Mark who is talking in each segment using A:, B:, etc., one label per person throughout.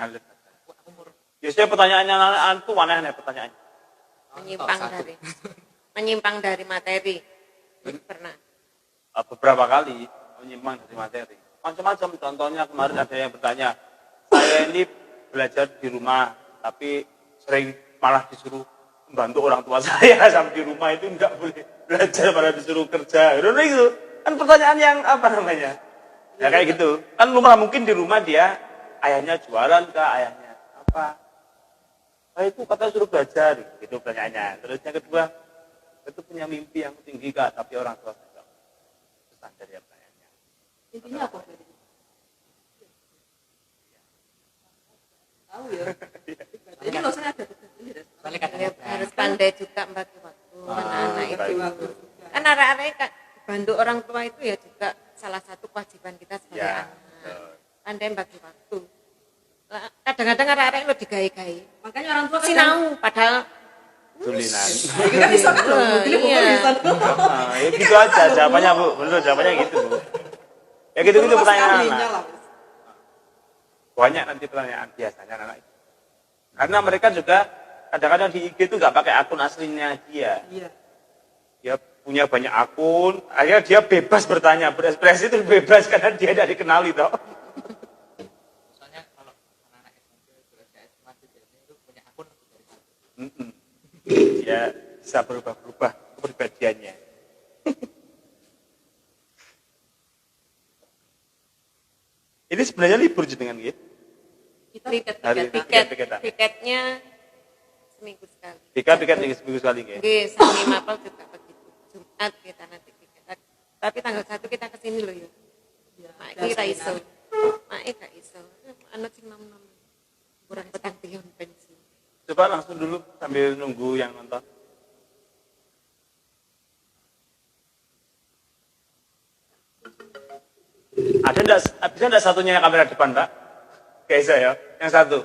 A: Ngalir. Biasanya pertanyaannya anak itu aneh-aneh pertanyaannya.
B: Menyimpang dari materi. Pernah.
A: Beberapa kali menyimpang dari materi. Macam-macam. Contohnya kemarin ada yang bertanya, saya ini belajar di rumah, tapi sering malah disuruh membantu orang tua saya sampai di rumah itu enggak boleh belajar, malah disuruh kerja. Gitu. Kan pertanyaan yang apa namanya? Ya kayak gitu. Kan lumrah mungkin di rumah dia ayahnya jualan kah, ayahnya apa? Itu katanya suruh belajar, gitu pertanyaannya. Terus yang kedua, itu punya mimpi yang tinggi kak, tapi orang tua tidak. Standar ya pertanyaannya.
C: Intinya apa? Tahu ya. Jadi nggak usah ada
B: Harus pandai juga membagi waktu anak-anak itu. Kan arek-arek bantu orang tua itu ya juga salah satu kewajiban kita sebagai anak. Pandai membagi waktu. Kadang-kadang arek-arek lo digai-gai.
C: Makanya orang tua
B: sinau padahal
A: Sulinan.
C: kan bisa kan?
B: Iya.
A: Ya gitu aja jawabannya Bu. Bener jawabannya gitu Bu. Ya gitu-gitu pertanyaan anak. Banyak nanti pertanyaan biasanya anak itu. Karena mereka juga kadang-kadang di IG itu nggak pakai akun aslinya dia.
C: Iya.
A: Dia punya banyak akun, akhirnya dia bebas bertanya, berekspresi itu bebas karena dia tidak dikenali toh.
D: Soalnya kalau anak-anak SMP belajar SMA itu punya akun dari satu.
A: Dia bisa berubah-ubah kepribadiannya. Ini sebenarnya libur jenengan gitu.
B: Tiketnya seminggu sekali.
A: Tiket seminggu sekali gitu.
B: Nggih, sami mapel juga begitu. Jumat kita nanti tiket. Tapi tanggal 1 kita kesini loh ya. Mak iki ra iso. Mak iki gak iso. Anak sing nom-nom. Kurang petang pion pensi.
A: Coba langsung dulu sambil nunggu yang nonton. Bisa enggak satunya yang kamera depan, Pak? Kayak saya, yang satu.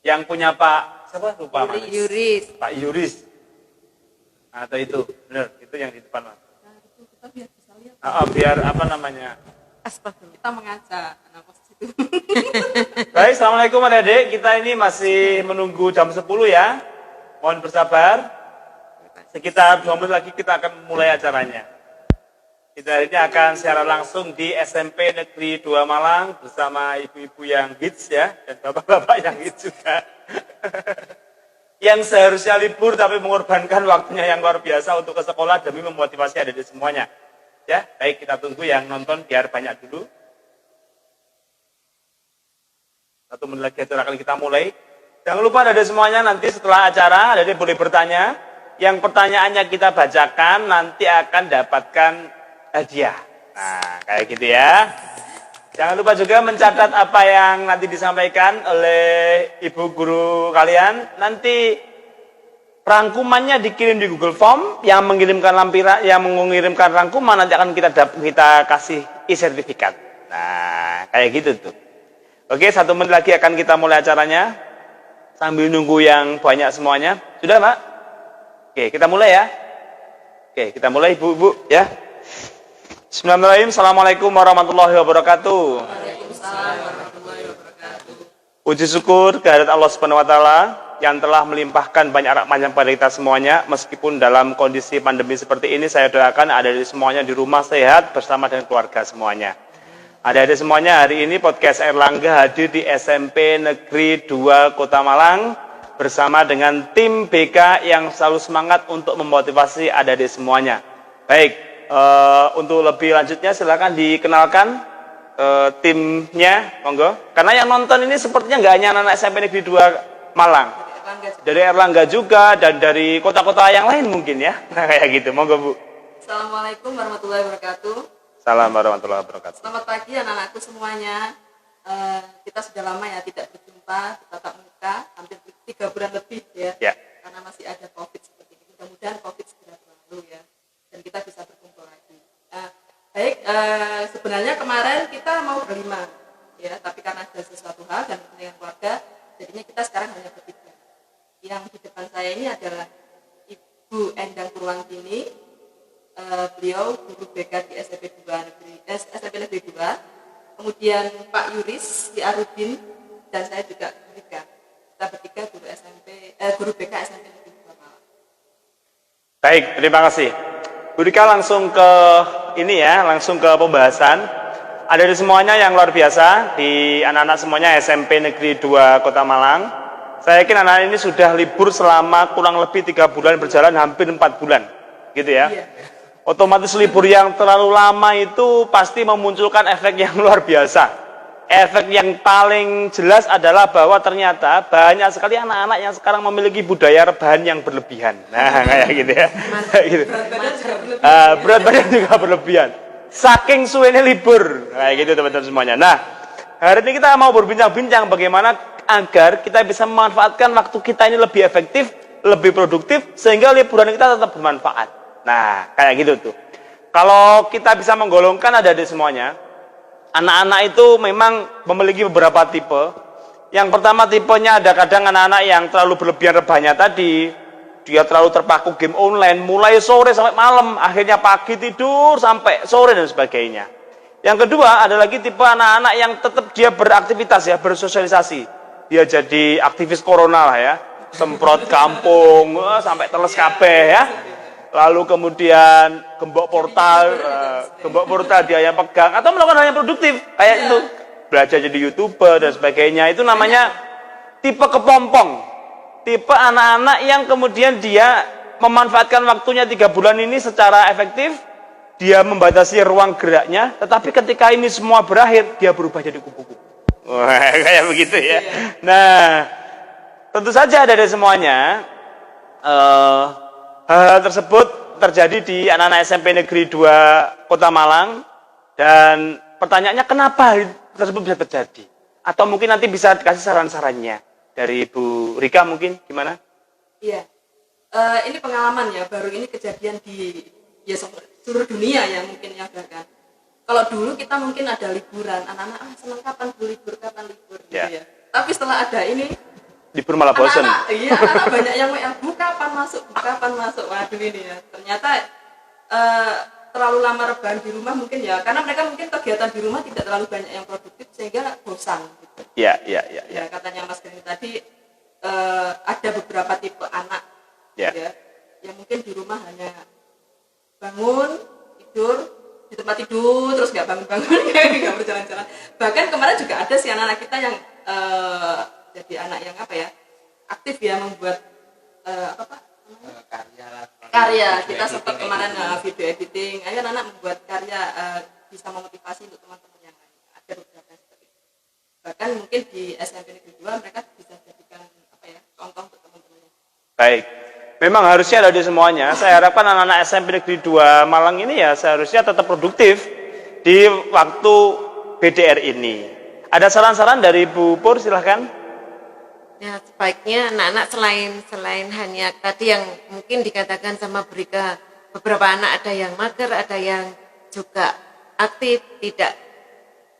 A: Yang punya Pak, siapa? Lupa mana?
B: Yuris.
A: Pak Yuris. Atau itu, benar, itu yang di depan, Mas.
C: Kita biar bisa lihat.
A: Biar apa namanya?
B: Astagfirullah.
C: Kita mengajak anak situ.
A: Baik, assalamualaikum adik-adik. Kita ini masih menunggu jam 10 ya. Mohon bersabar. Sekitar 2 menit lagi kita akan mulai acaranya. Kita hari ini akan secara langsung di SMP Negeri 2 Malang bersama ibu-ibu yang hits ya, dan bapak-bapak yang hits juga. Yang seharusnya libur tapi mengorbankan waktunya yang luar biasa untuk ke sekolah demi memotivasi adik-adik semuanya. Ya, baik kita tunggu yang nonton biar banyak dulu. 1 menit lagi acara akan kita mulai. Jangan lupa adik-adik semuanya nanti setelah acara adik-adik boleh bertanya. Yang pertanyaannya kita bacakan nanti akan dapatkan hadiah. Nah, kayak gitu ya. Jangan lupa juga mencatat apa yang nanti disampaikan oleh ibu guru kalian. Nanti rangkumannya dikirim di Google Form. Yang mengirimkan rangkuman nanti akan kita kasih e-sertifikat. Nah, kayak gitu tuh. Oke, 1 menit lagi akan kita mulai acaranya. Sambil nunggu yang banyak semuanya. Sudah, Pak? Oke, kita mulai ya. Oke, kita mulai ibu-ibu ya. Bismillahirrahmanirrahim. Assalamualaikum warahmatullahi wabarakatuh.
C: Waalaikumsalam warahmatullahi wabarakatuh.
A: Puji syukur kehadirat Allah Subhanahu wa taala yang telah melimpahkan banyak rahmat pada kita semuanya. Meskipun dalam kondisi pandemi seperti ini, saya doakan adik-adik semuanya di rumah sehat bersama dengan keluarga semuanya. Adik-adik semuanya, hari ini podcast Erlangga hadir di SMP Negeri 2 Kota Malang bersama dengan tim BK yang selalu semangat untuk memotivasi adik-adik semuanya. Baik. Untuk lebih lanjutnya silakan dikenalkan timnya, monggo. Karena yang nonton ini sepertinya nggak hanya anak SMP Negeri 2 Malang, dari Erlangga juga dan dari kota-kota yang lain mungkin ya. Nah, kayak gitu, monggo Bu.
C: Assalamualaikum warahmatullahi wabarakatuh.
A: Salam warahmatullahi wabarakatuh.
C: Selamat pagi anak-anakku semuanya. Kita sudah lama ya tidak berjumpa tatap muka, hampir 3 bulan lebih ya. Karena masih ada COVID seperti ini. Mudah-mudahan COVID segera berlalu ya. Dan kita bisa berkumpul lagi. Baik, sebenarnya kemarin kita mau berlima, ya, tapi karena ada sesuatu hal dan kepentingan keluarga, jadinya kita sekarang hanya bertiga. Yang di depan saya ini adalah Ibu Endang Purwantini, beliau guru BK di SMP Negeri 2. kemudian Pak Yuris di Arudin, dan saya juga Bu Rika. Kita bertiga guru BK SMP Negeri 2 Malang.
A: Baik, terima kasih. Bu Rika langsung ke ini ya, langsung ke pembahasan. Ada di semuanya yang luar biasa, di anak-anak semuanya SMP Negeri 2 Kota Malang. Saya yakin anak-anak ini sudah libur selama kurang lebih 3 bulan, berjalan hampir 4 bulan. Gitu ya.
C: Iya.
A: Otomatis libur yang terlalu lama itu pasti memunculkan efek yang luar biasa. Efek yang paling jelas adalah bahwa ternyata banyak sekali anak-anak yang sekarang memiliki budaya rebahan yang berlebihan. Nah, kayak gitu ya. Kayak gitu. Berat badan juga berlebihan. Saking suwene libur. Kayak gitu teman-teman semuanya. Nah, hari ini kita mau berbincang-bincang bagaimana agar kita bisa memanfaatkan waktu kita ini lebih efektif, lebih produktif, sehingga liburan kita tetap bermanfaat. Nah, kayak gitu tuh. Kalau kita bisa menggolongkan ada di semuanya, anak-anak itu memang memiliki beberapa tipe. Yang pertama tipenya ada kadang anak-anak yang terlalu berlebihan rebahnya tadi. Dia terlalu terpaku game online, mulai sore sampai malam, akhirnya pagi tidur sampai sore dan sebagainya. Yang kedua ada lagi tipe anak-anak yang tetap dia beraktivitas ya, bersosialisasi. Dia jadi aktivis corona lah ya, semprot kampung sampai teles kabeh ya. Lalu kemudian gembok portal dia yang pegang atau melakukan hal yang produktif kayak itu, belajar jadi YouTuber dan sebagainya. Itu namanya tipe kepompong, tipe anak-anak yang kemudian dia memanfaatkan waktunya 3 bulan ini secara efektif. Dia membatasi ruang geraknya, tetapi ketika ini semua berakhir dia berubah jadi kupu-kupu. Wah, kayak begitu ya. Nah, tentu saja dari semuanya hal tersebut terjadi di anak-anak SMP Negeri 2 Kota Malang, dan pertanyaannya kenapa hal tersebut bisa terjadi? Atau mungkin nanti bisa dikasih saran-sarannya dari Bu Rika mungkin gimana?
C: Iya, ini pengalaman ya, baru ini kejadian di seluruh dunia ya mungkin ya kan. Kalau dulu kita mungkin ada liburan, anak-anak senang kapan libur gitu ya. Tapi setelah ada ini,
A: libur malah bosan.
C: Anak banyak yang bu kapan masuk. Waduh ini ya. Ternyata terlalu lama rebahan di rumah mungkin ya, karena mereka mungkin kegiatan di rumah tidak terlalu banyak yang produktif sehingga bosan. Gitu.
A: Iya.
C: Ya katanya Mas Gani tadi ada beberapa tipe anak, ya, yang mungkin di rumah hanya bangun tidur di tempat tidur terus nggak bangun nggak berjalan-jalan. Bahkan kemarin juga ada si anak-anak kita yang jadi anak yang aktif ya, membuat karya. Kita sempat kemarin video editing, ayo anak membuat karya, bisa memotivasi untuk teman-teman yang lain. Ada beberapa seperti itu. Bahkan mungkin di SMP Negeri 2 mereka bisa jadikan contoh untuk teman-temannya.
A: Baik. Memang harusnya ada di semuanya. Saya harapkan anak-anak SMP Negeri 2 Malang ini ya seharusnya tetap produktif di waktu BDR ini. Ada saran-saran dari Bu Pur, silahkan.
B: Ya, sebaiknya anak-anak selain hanya tadi yang mungkin dikatakan sama Brika, beberapa anak ada yang mager, ada yang juga aktif, tidak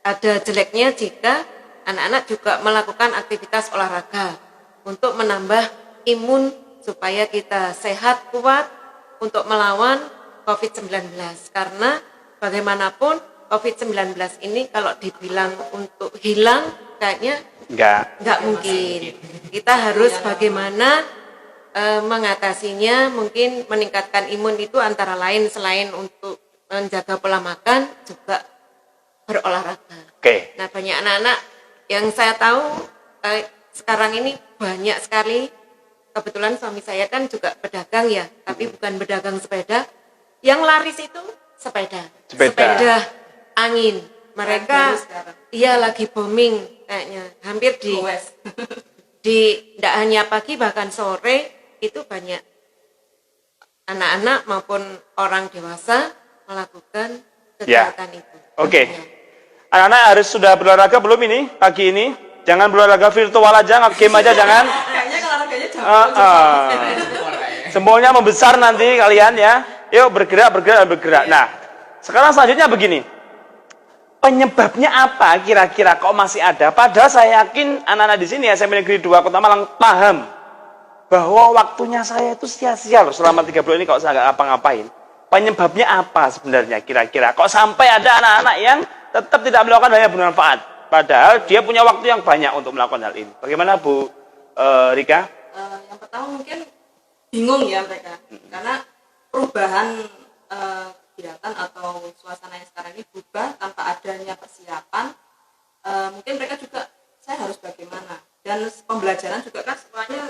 B: ada jeleknya jika anak-anak juga melakukan aktivitas olahraga untuk menambah imun supaya kita sehat, kuat untuk melawan COVID-19. Karena bagaimanapun COVID-19 ini kalau dibilang untuk hilang kayaknya enggak mungkin. Kita harus bagaimana mengatasinya, mungkin meningkatkan imun itu antara lain selain untuk menjaga pola makan juga berolahraga.
A: Oke.
B: Nah, banyak anak-anak yang saya tahu sekarang ini banyak sekali. Kebetulan suami saya kan juga pedagang ya, tapi bukan pedagang sepeda. Yang laris itu sepeda angin. Mereka lagi booming kayaknya. Hampir tidak hanya pagi bahkan sore itu banyak anak-anak maupun orang dewasa melakukan kegiatan itu.
A: Oke. Anak-anak harus sudah berolahraga belum ini pagi ini? Jangan berolahraga virtual aja, game aja jangan. Jempolnya membesar nanti kalian ya. Yuk bergerak. Nah, sekarang selanjutnya begini. Penyebabnya apa kira-kira kok masih ada? Padahal saya yakin anak-anak di sini SMP Negeri 2 Kota Malang paham bahwa waktunya saya itu sia-sia loh selama 3 bulan ini kalau saya nggak ngapa-ngapain. Penyebabnya apa sebenarnya kira-kira? Kok sampai ada anak-anak yang tetap tidak melakukan hal yang bermanfaat. Padahal dia punya waktu yang banyak untuk melakukan hal ini. Bagaimana Bu Rika?
C: Yang pertama mungkin bingung ya mereka, karena perubahan kegiatan atau suasana yang sekarang ini berubah tanpa adanya persiapan. Mungkin mereka juga, saya harus bagaimana, dan pembelajaran juga kan semuanya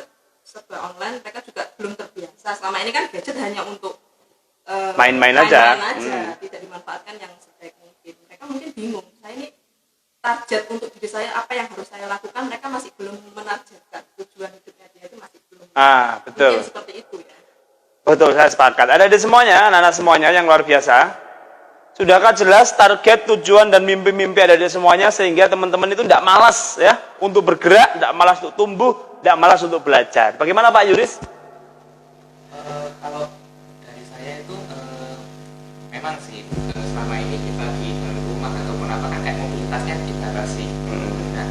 C: serba online, mereka juga belum terbiasa. Selama ini kan gadget hanya untuk
A: main-main aja,
C: tidak dimanfaatkan yang sebaik mungkin. Mereka mungkin bingung, saya ini target untuk diri saya, apa yang harus saya lakukan, mereka masih belum menargetkan tujuan hidupnya dia itu masih belum.
A: Betul.
C: Mungkin seperti itu ya.
A: Betul, saya sepakat. Ada di semuanya, anak-anak semuanya yang luar biasa. Sudahkah jelas target, tujuan, dan mimpi-mimpi ada di semuanya, sehingga teman-teman itu tidak malas ya untuk bergerak, tidak malas untuk tumbuh, tidak malas untuk belajar. Bagaimana Pak Yuris?
D: Kalau dari saya itu memang sih selama ini kita di rumah ataupun apa kan kayak mobilitasnya dibatasi. Nah,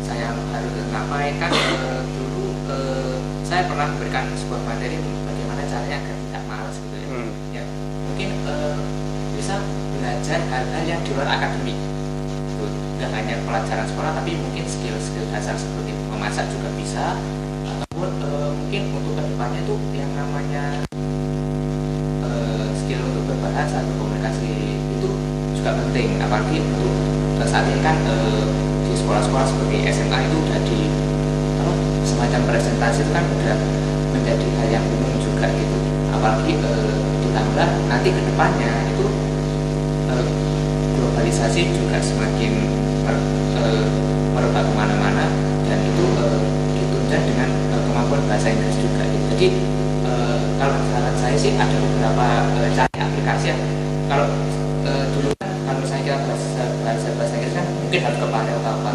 D: saya harus ngapain kan dulu saya pernah memberikan sebuah materi bagaimana caranya agar tidak malas gitu ya. Ya mungkin bisa belajar hal-hal yang di luar akademik. Nggak hanya pelajaran sekolah, tapi mungkin skill-skill dasar seperti memasak juga bisa, ataupun mungkin untuk kedepannya itu yang namanya skill untuk berbahasa atau komunikasi itu juga penting, apalagi untuk saat ini kan di sekolah-sekolah seperti SMA itu udah di semacam presentasi itu kan udah menjadi hal yang umum juga gitu, apalagi ditambah nanti kedepannya itu globalisasi juga semakin merebak kemana-mana, dan itu ditunjang dengan kemampuan bahasa Inggris juga gitu. Jadi kalau saran saya sih ada beberapa cari aplikasi ya. Kalau dulu kan kalau saya kira bahasa Inggris kan mungkin harus ke panel atau apa.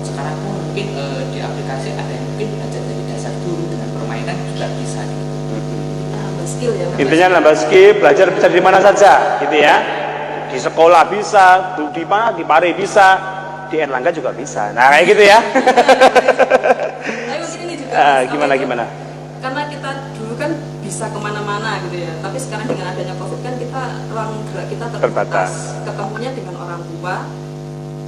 D: Sekarang pun mungkin di aplikasi ada yang mungkin belajar dari dasar dulu dengan permainan juga bisa gitu.
C: Nambah skill ya.
A: Intinya nambah skill, belajar bisa di mana saja gitu ya. Di sekolah bisa, di mana, di Pare bisa, di Erlangga juga bisa. Nah kayak gitu ya.
C: Tapi mungkin ini juga
A: gimana?
C: Karena kita dulu kan bisa kemana-mana gitu ya, tapi sekarang dengan adanya COVID kan kita ruang gerak kita terbatas. Ketemunya dengan orang tua,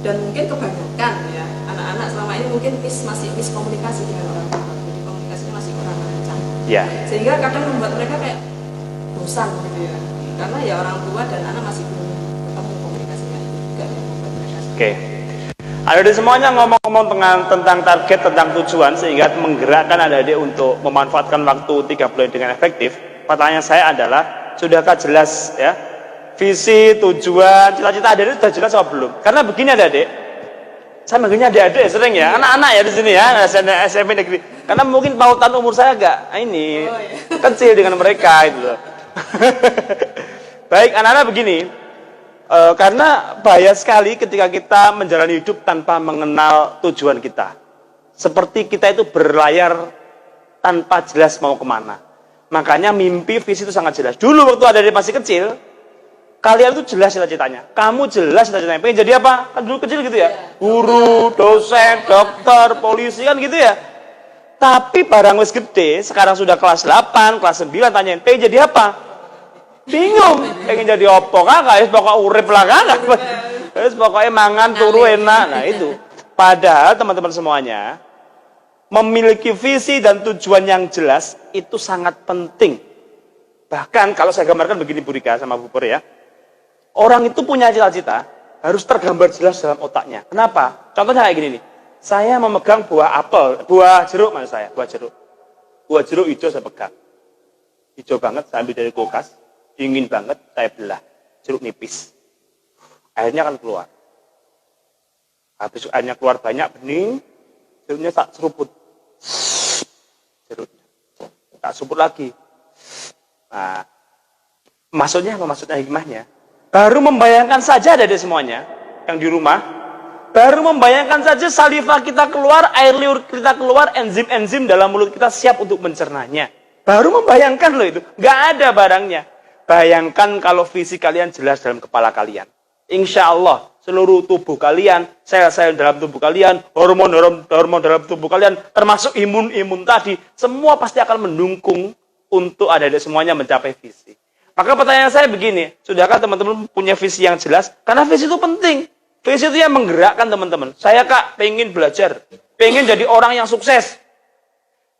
C: dan mungkin kebanyakan ya anak-anak selama ini mungkin masih miskomunikasi dengan orang tua, jadi komunikasinya masih kurang lancar. Sehingga kadang membuat mereka kayak bosan gitu ya, karena ya orang tua dan anak masih belum ketemu komunikasinya, itu juga yang membuat mereka.
A: Ada di semuanya ngomong-ngomong tentang target, tentang tujuan, sehingga menggerakkan adik-adik untuk memanfaatkan waktu 3 bulan dengan efektif. Pertanyaan saya adalah, sudahkah jelas ya visi, tujuan, cita-cita adik-adik sudah jelas atau belum? Karena begini adik-adik, saya manggilnya adik-adik sering ya, anak-anak ya di sini ya, SMP negeri. Karena mungkin pautan umur saya agak kecil dengan mereka itu loh. Baik, anak-anak begini. Karena bahaya sekali ketika kita menjalani hidup tanpa mengenal tujuan kita. Seperti kita itu berlayar tanpa jelas mau kemana. Makanya mimpi, visi itu sangat jelas. Dulu waktu ada masih kecil, kalian itu jelas cita-citanya. Kamu jelas cita-citanya. Pengen jadi apa? Kan dulu kecil gitu ya. Guru, dosen, dokter, polisi kan gitu ya. Tapi barang wis gede, sekarang sudah kelas 8, kelas 9, tanyain, pengen jadi apa? Bingung, pengen jadi opo kakak, wis pokok urip lah kakak, wis pokoknya mangan turu enak. Nah itu, padahal teman-teman semuanya memiliki visi dan tujuan yang jelas itu sangat penting. Bahkan kalau saya gambarkan begini Bu Rika sama Bu Pur ya, orang itu punya cita-cita harus tergambar jelas dalam otaknya. Kenapa? Contohnya kayak gini nih, saya memegang buah apel, buah jeruk maksud saya, buah jeruk hijau saya pegang, hijau banget, saya ambil dari kulkas. Dingin banget, saya belah, jeruk nipis. Airnya akan keluar. Habis airnya keluar banyak, bening, jeruknya tak seruput. Jeruknya. Tak seruput lagi. Nah, maksudnya apa? Maksudnya hikmahnya? Baru membayangkan saja ada semuanya, yang di rumah, baru membayangkan saja salivah kita keluar, air liur kita keluar, enzim-enzim dalam mulut kita siap untuk mencernanya. Baru membayangkan loh itu, nggak ada barangnya. Bayangkan kalau visi kalian jelas dalam kepala kalian. Insya Allah, seluruh tubuh kalian, sel-sel dalam tubuh kalian, hormon dalam tubuh kalian, termasuk imun tadi, semua pasti akan mendukung untuk adik-adik semuanya mencapai visi. Maka pertanyaan saya begini, sudahkah teman-teman punya visi yang jelas? Karena visi itu penting. Visi itu yang menggerakkan teman-teman. Saya Kak pengen belajar, pengen jadi orang yang sukses.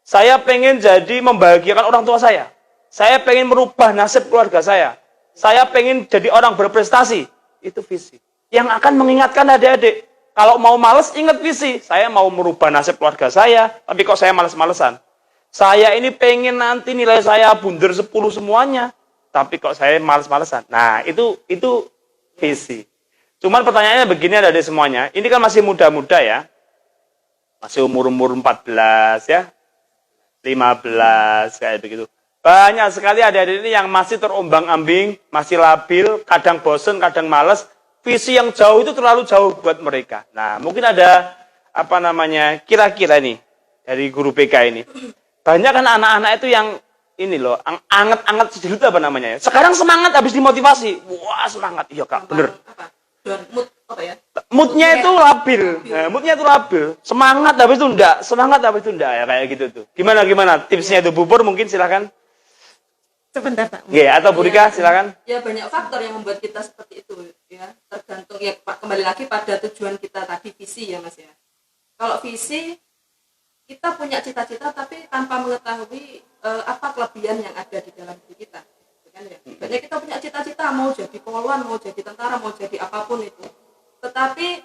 A: Saya pengen jadi membahagiakan orang tua saya. Saya pengen merubah nasib keluarga saya. Saya pengen jadi orang berprestasi. Itu visi. Yang akan mengingatkan adik-adik. Kalau mau males, ingat visi. Saya mau merubah nasib keluarga saya, tapi kok saya males-malesan. Saya ini pengen nanti nilai saya bunder 10 semuanya. Tapi kok saya males-malesan. Nah, itu visi. Cuman pertanyaannya begini ada semuanya. Ini kan masih muda-muda ya. Masih umur-umur 14 ya. 15 kayak begitu. Banyak sekali adik-adik ini yang masih terombang-ambing, masih labil, kadang bosen, kadang males. Visi yang jauh itu terlalu jauh buat mereka. Nah, mungkin ada kira-kira nih dari guru PK ini. Banyak kan anak-anak itu yang ini loh, anget-anget sejelut apa namanya ya. Sekarang semangat habis dimotivasi. Wah, semangat. Iya, Kak, bener. Moodnya itu labil. Nah, moodnya itu labil. Semangat habis itu enggak. Semangat habis itu enggak ya kayak gitu tuh. Gimana tipsnya itu Bu Pur mungkin silakan.
B: Sebentar Pak.
A: Atau Bu Rika silakan.
C: Ya banyak faktor yang membuat kita seperti itu ya. Tergantung ya kembali lagi pada tujuan kita tadi, visi ya Mas ya. Kalau visi kita punya cita-cita tapi tanpa mengetahui apa kelebihan yang ada di dalam diri kita. Kan ya. Banyak kita punya cita-cita mau jadi polwan, mau jadi tentara, mau jadi apapun itu. Tetapi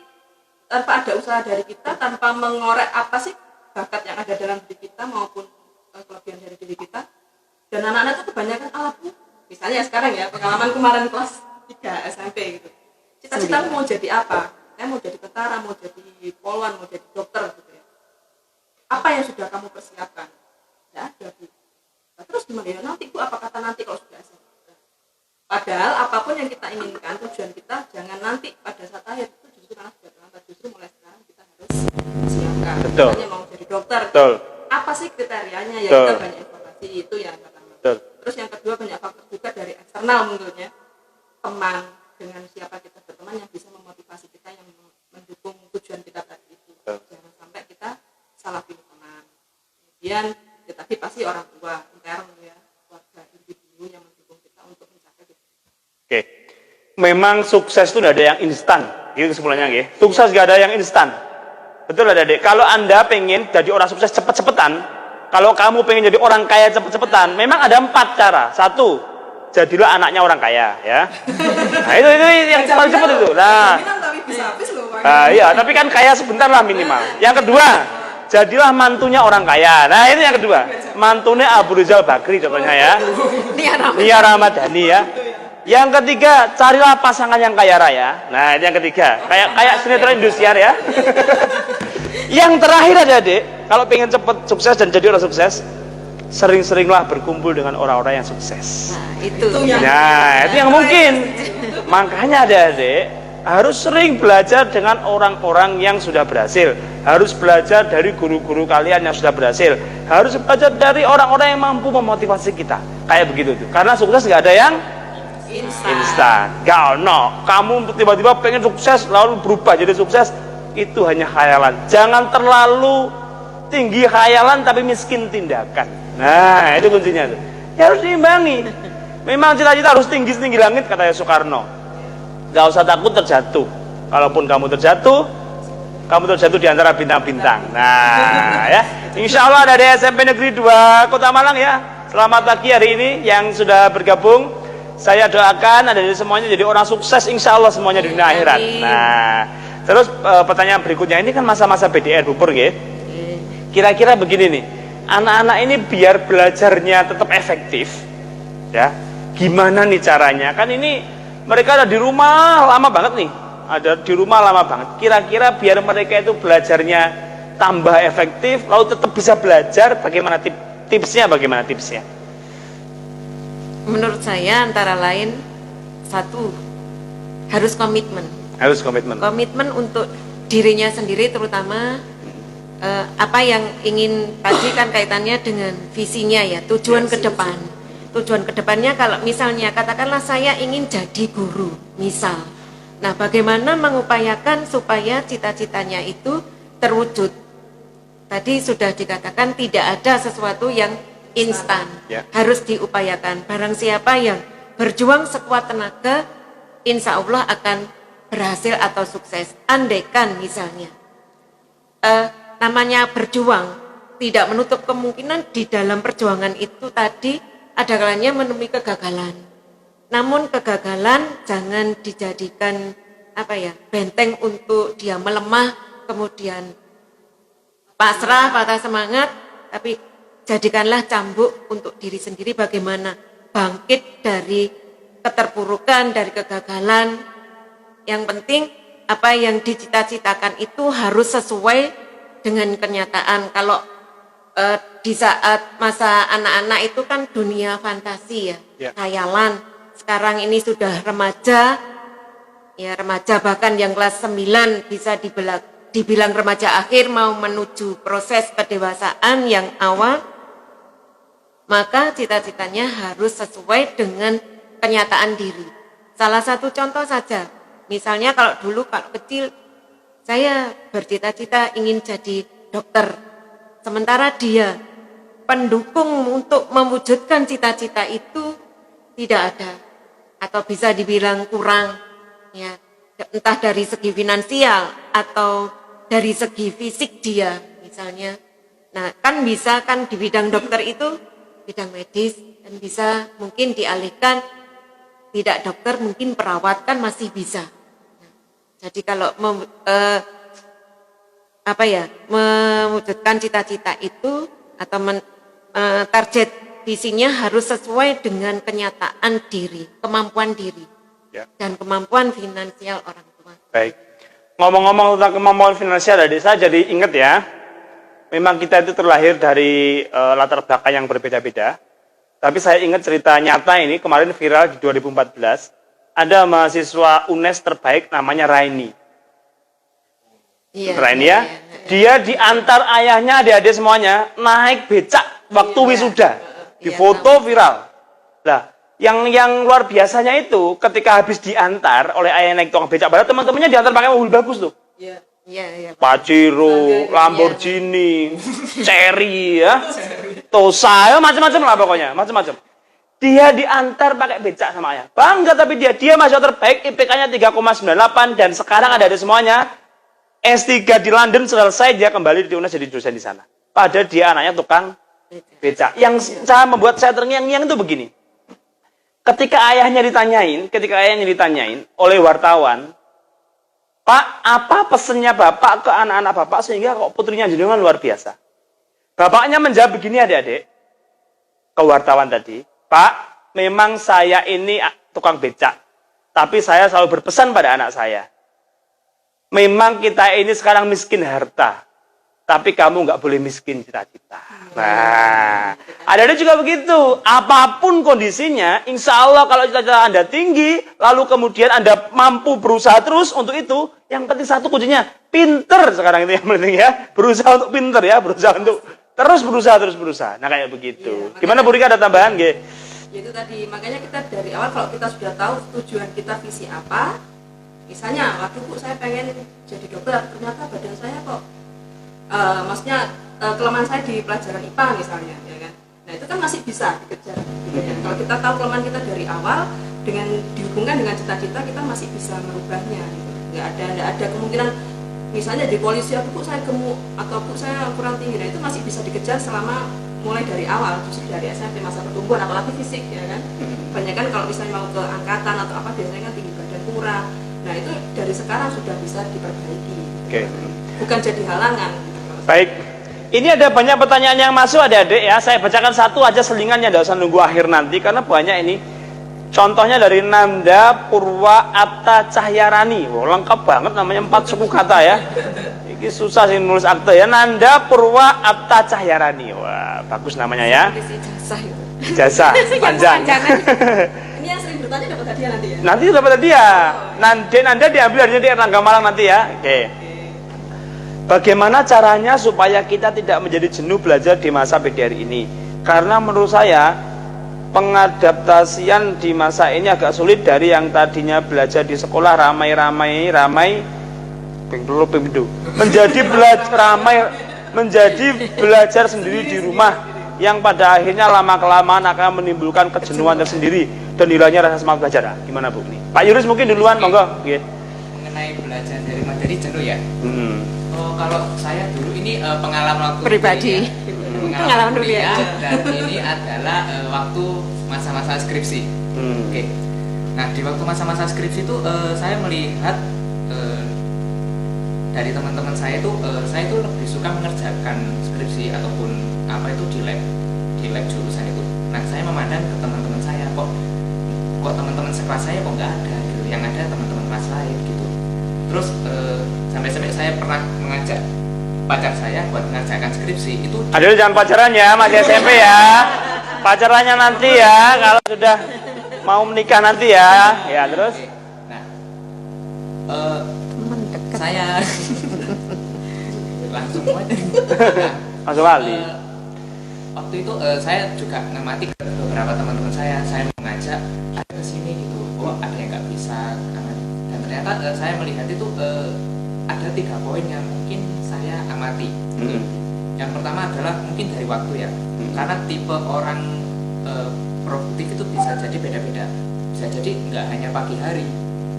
C: tanpa ada usaha dari kita, tanpa mengorek apa sih bakat yang ada dalam diri kita maupun kelebihan dari diri kita. Dan anak-anak itu kebanyakan misalnya sekarang ya, pengalaman kemarin kelas 3 SMP gitu. Cita-cita mau jadi apa? Saya mau jadi tentara, mau jadi polwan, mau jadi dokter gitu ya. Apa yang sudah kamu persiapkan? Tidak ada Bu. Nah, terus gimana ya nanti Bu, apa kata nanti kalau sudah SMP? Padahal apapun yang kita inginkan, tujuan kita jangan nanti pada saat akhir, itu justru karena sudah terlambat. Justru mulai sekarang kita harus siapkan.
A: Betul.
C: Misalnya mau jadi dokter.
A: Betul.
C: Apa sih kriterianya? Ya
A: Betul.
C: kita banyak informasi itu yang pertama.
A: Betul.
C: Terus yang kedua banyak faktor juga dari eksternal menurutnya. Teman, dengan siapa kita berteman yang bisa memotivasi kita, yang mendukung tujuan kita tadi itu. Jangan sampai kita salah pilih teman. Kemudian ya tadi pasti orang tua, intern ya, keluarga individu yang mendukung kita untuk mencapai itu.
A: Oke. Memang sukses itu tidak ada yang instan. Gitu kesimpulannya nggih. Sukses tidak ada yang instan. Betul adik-adik. Kalau Anda pengen jadi orang sukses cepet-cepetan, kalau kamu pengen jadi orang kaya cepet-cepetan, memang ada 4 cara. 1, jadilah anaknya orang kaya, ya. Nah, itu yang paling cepet itu. Iya, tapi kan kaya sebentar lah minimal. Yang kedua, jadilah mantunya orang kaya. Nah, itu yang kedua. Mantunya Abu Rizal Bakri contohnya ya. Nia Ramadhani ya. Yang ketiga, carilah pasangan yang kaya raya. Nah, itu yang ketiga. Kayak sinetron Indosiar ya. Yang terakhir adik-adik, kalau pengen cepet sukses dan jadi orang sukses, sering-seringlah berkumpul dengan orang-orang yang sukses.
B: Itu
A: yang mungkin. Makanya adik-adik harus sering belajar dengan orang-orang yang sudah berhasil. Harus belajar dari guru-guru kalian yang sudah berhasil. Harus belajar dari orang-orang yang mampu memotivasi kita. Kayak begitu tuh. Karena sukses nggak ada yang instan. Gak no. Kamu tiba-tiba pengen sukses lalu berubah jadi sukses, itu hanya khayalan. Jangan terlalu tinggi khayalan tapi miskin tindakan. Nah, itu kuncinya tuh. Ya harus diimbangi. Memang cita-cita harus tinggi-tinggi langit katanya Soekarno. Gak usah takut terjatuh. Kalaupun kamu terjatuh di antara bintang-bintang. Nah, ya. Insya Allah dari SMP Negeri 2 Kota Malang ya. Selamat pagi hari ini yang sudah bergabung. Saya doakan ada semuanya jadi orang sukses, insya Allah semuanya di dunia akhirat. Nah, terus pertanyaan berikutnya, ini kan masa-masa BDR Bu Pur ya. Kira-kira begini nih, anak-anak ini biar belajarnya tetap efektif, ya. Gimana nih caranya? Kan ini mereka ada di rumah lama banget nih, Kira-kira biar mereka itu belajarnya tambah efektif, lalu tetap bisa belajar, bagaimana tipsnya?
B: Menurut saya antara lain, 1, harus komitmen. Komitmen untuk dirinya sendiri, terutama apa yang ingin tadi kan kaitannya dengan visinya ya, tujuan ke depan. Tujuan ke depannya kalau misalnya katakanlah saya ingin jadi guru, misal. Nah, bagaimana mengupayakan supaya cita-citanya itu terwujud? Tadi sudah dikatakan tidak ada sesuatu yang instan, harus diupayakan. Barang siapa yang berjuang sekuat tenaga, insya Allah akan berhasil atau sukses. Andaikan misalnya namanya berjuang, tidak menutup kemungkinan di dalam perjuangan itu tadi ada kalanya menemui kegagalan. Namun kegagalan jangan dijadikan benteng untuk dia melemah, kemudian pasrah, patah semangat, tapi jadikanlah cambuk untuk diri sendiri bagaimana bangkit dari keterpurukan, dari kegagalan. Yang penting apa yang dicita-citakan itu harus sesuai dengan kenyataan. Kalau di saat masa anak-anak itu kan dunia fantasi ya, khayalan. Sekarang ini sudah remaja, ya remaja bahkan yang kelas 9 bisa dibilang remaja akhir mau menuju proses kedewasaan yang awal, maka cita-citanya harus sesuai dengan kenyataan diri. Salah satu contoh saja, misalnya kalau kecil saya bercita-cita ingin jadi dokter, sementara dia pendukung untuk mewujudkan cita-cita itu tidak ada, atau bisa dibilang kurang, ya entah dari segi finansial atau dari segi fisik dia misalnya. Nah kan bisa kan di bidang dokter itu bidang medis, dan bisa mungkin dialihkan tidak dokter, mungkin perawat kan masih bisa. Nah, jadi kalau mewujudkan cita-cita itu atau target visinya harus sesuai dengan kenyataan diri, kemampuan diri, dan kemampuan finansial orang tua.
A: Baik. Ngomong-ngomong tentang kemampuan finansial, adik saya jadi ingat ya, memang kita itu terlahir dari latar belakang yang berbeda-beda. Tapi saya ingat cerita nyata ini, kemarin viral di 2014, ada mahasiswa UNES terbaik namanya Raini. Raini ya, dia diantar ayahnya, adik-adik semuanya, naik becak waktu wisuda. Di foto viral. Nah, yang luar biasanya itu ketika habis diantar oleh ayah naik tukang becak, padahal teman-temannya diantar pakai mobil bagus tuh.
B: Iya.
A: Pajero, Lamborghini, Cherry ya, Tosa, ya macam-macam lah pokoknya, macam-macam. Dia diantar pakai becak sama ayah. Bangga tapi dia mahasiswa terbaik, IPK-nya 3,98 dan sekarang ada semuanya. S3 di London selesai, dia kembali di UNES jadi dosen di sana. Padahal dia anaknya tukang becak. Yang membuat saya terngiang-ngiang itu begini. Ketika ayahnya ditanyain oleh wartawan, Pak, apa pesannya Bapak ke anak-anak Bapak sehingga kok putrinya jenengan luar biasa? Bapaknya menjawab begini adik-adik, ke wartawan tadi, Pak, memang saya ini tukang becak, tapi saya selalu berpesan pada anak saya, memang kita ini sekarang miskin harta, tapi kamu nggak boleh miskin cita-cita. Nah, ada juga begitu. Apapun kondisinya, insya Allah kalau cita-cita Anda tinggi, lalu kemudian Anda mampu berusaha terus untuk itu, yang penting satu kuncinya, pinter sekarang itu yang penting ya. Berusaha untuk pinter ya, berusaha untuk terus berusaha. Nah kayak begitu. Ya, gimana Bu Rika, ada tambahan?
C: Ya itu tadi, makanya kita dari awal kalau kita sudah tahu tujuan kita, visi apa, misalnya, waduh Bu saya pengen jadi dokter, ternyata badan saya kok maksudnya kelemahan saya di pelajaran IPA misalnya, ya kan? Nah itu kan masih bisa dikejar. Gitu ya. Kalau kita tahu kelemahan kita dari awal, dengan dihubungkan dengan cita-cita, kita masih bisa merubahnya. Gitu. Nggak ada kemungkinan, misalnya di polisi, Bu saya gemuk atau Bu saya kurang tinggi. Nah itu masih bisa dikejar selama mulai dari awal, justru dari SMP masa pertumbuhan, apalagi fisik, ya kan? Banyak kan kalau misalnya mau ke angkatan atau apa biasanya kan tinggi badan kurang. Nah itu dari sekarang sudah bisa diperbaiki.
A: Oke.
C: Bukan jadi halangan.
A: Baik, ini ada banyak pertanyaan yang masuk adik-adik ya. Saya bacakan satu aja selingannya, tidak usah nunggu akhir nanti karena banyak ini. Contohnya dari Nanda Purwa Apta Cahyarani. Wow, lengkap banget namanya, 4 suku kata ya. Ini susah sih nulis akte ya. Nanda Purwa Apta Cahyarani. Wah, bagus namanya ya. Jasa panjang.
C: Ini yang sering bertanya dapat hadiah nanti ya.
A: Nanti dapat hadiah. Nanda diambil hadiahnya di Erlangga Malang nanti ya. Oke. Bagaimana caranya supaya kita tidak menjadi jenuh belajar di masa PDR ini? Karena menurut saya pengadaptasian di masa ini agak sulit dari yang tadinya belajar di sekolah ramai menjadi belajar sendiri di rumah yang pada akhirnya lama-kelamaan akan menimbulkan kejenuhan tersendiri. dan hilangnya rasa semangat belajar. Gimana Bu? Nih, Pak Yunus mungkin duluan, monggo.
D: Mengenai belajar dari materi jenuh ya. Oh, kalau saya dulu ini pengalaman waktu
B: Pribadi. Pengalaman dulu ya.
D: Dan ini adalah waktu masa-masa skripsi. Oke. Nah, di waktu masa-masa skripsi itu saya melihat dari teman-teman saya itu lebih suka mengerjakan skripsi ataupun apa itu di lab jurusan itu. Nah, saya memandang ke teman-teman saya, kok teman-teman sekelas saya kok nggak ada gitu, yang ada teman-teman kelas lain gitu. Terus sampai-sampai saya pernah mengajak pacar saya buat mengerjakan skripsi itu.
A: Aduh, jangan pacaran ya, masih SMP ya. Pacarannya nanti ya, kalau sudah mau menikah nanti ya. Ya, terus?
D: Nah, saya langsung aja.
A: Langsung kali.
D: Waktu itu saya juga ngamati ke beberapa teman-teman saya mengajak ada kesini gitu. Oh, ada yang nggak bisa. Dan ternyata saya melihat itu ada 3 poin yang mungkin saya amati. Yang pertama adalah mungkin dari waktu ya. Karena tipe orang produktif itu bisa jadi beda-beda. Bisa jadi nggak hanya pagi hari,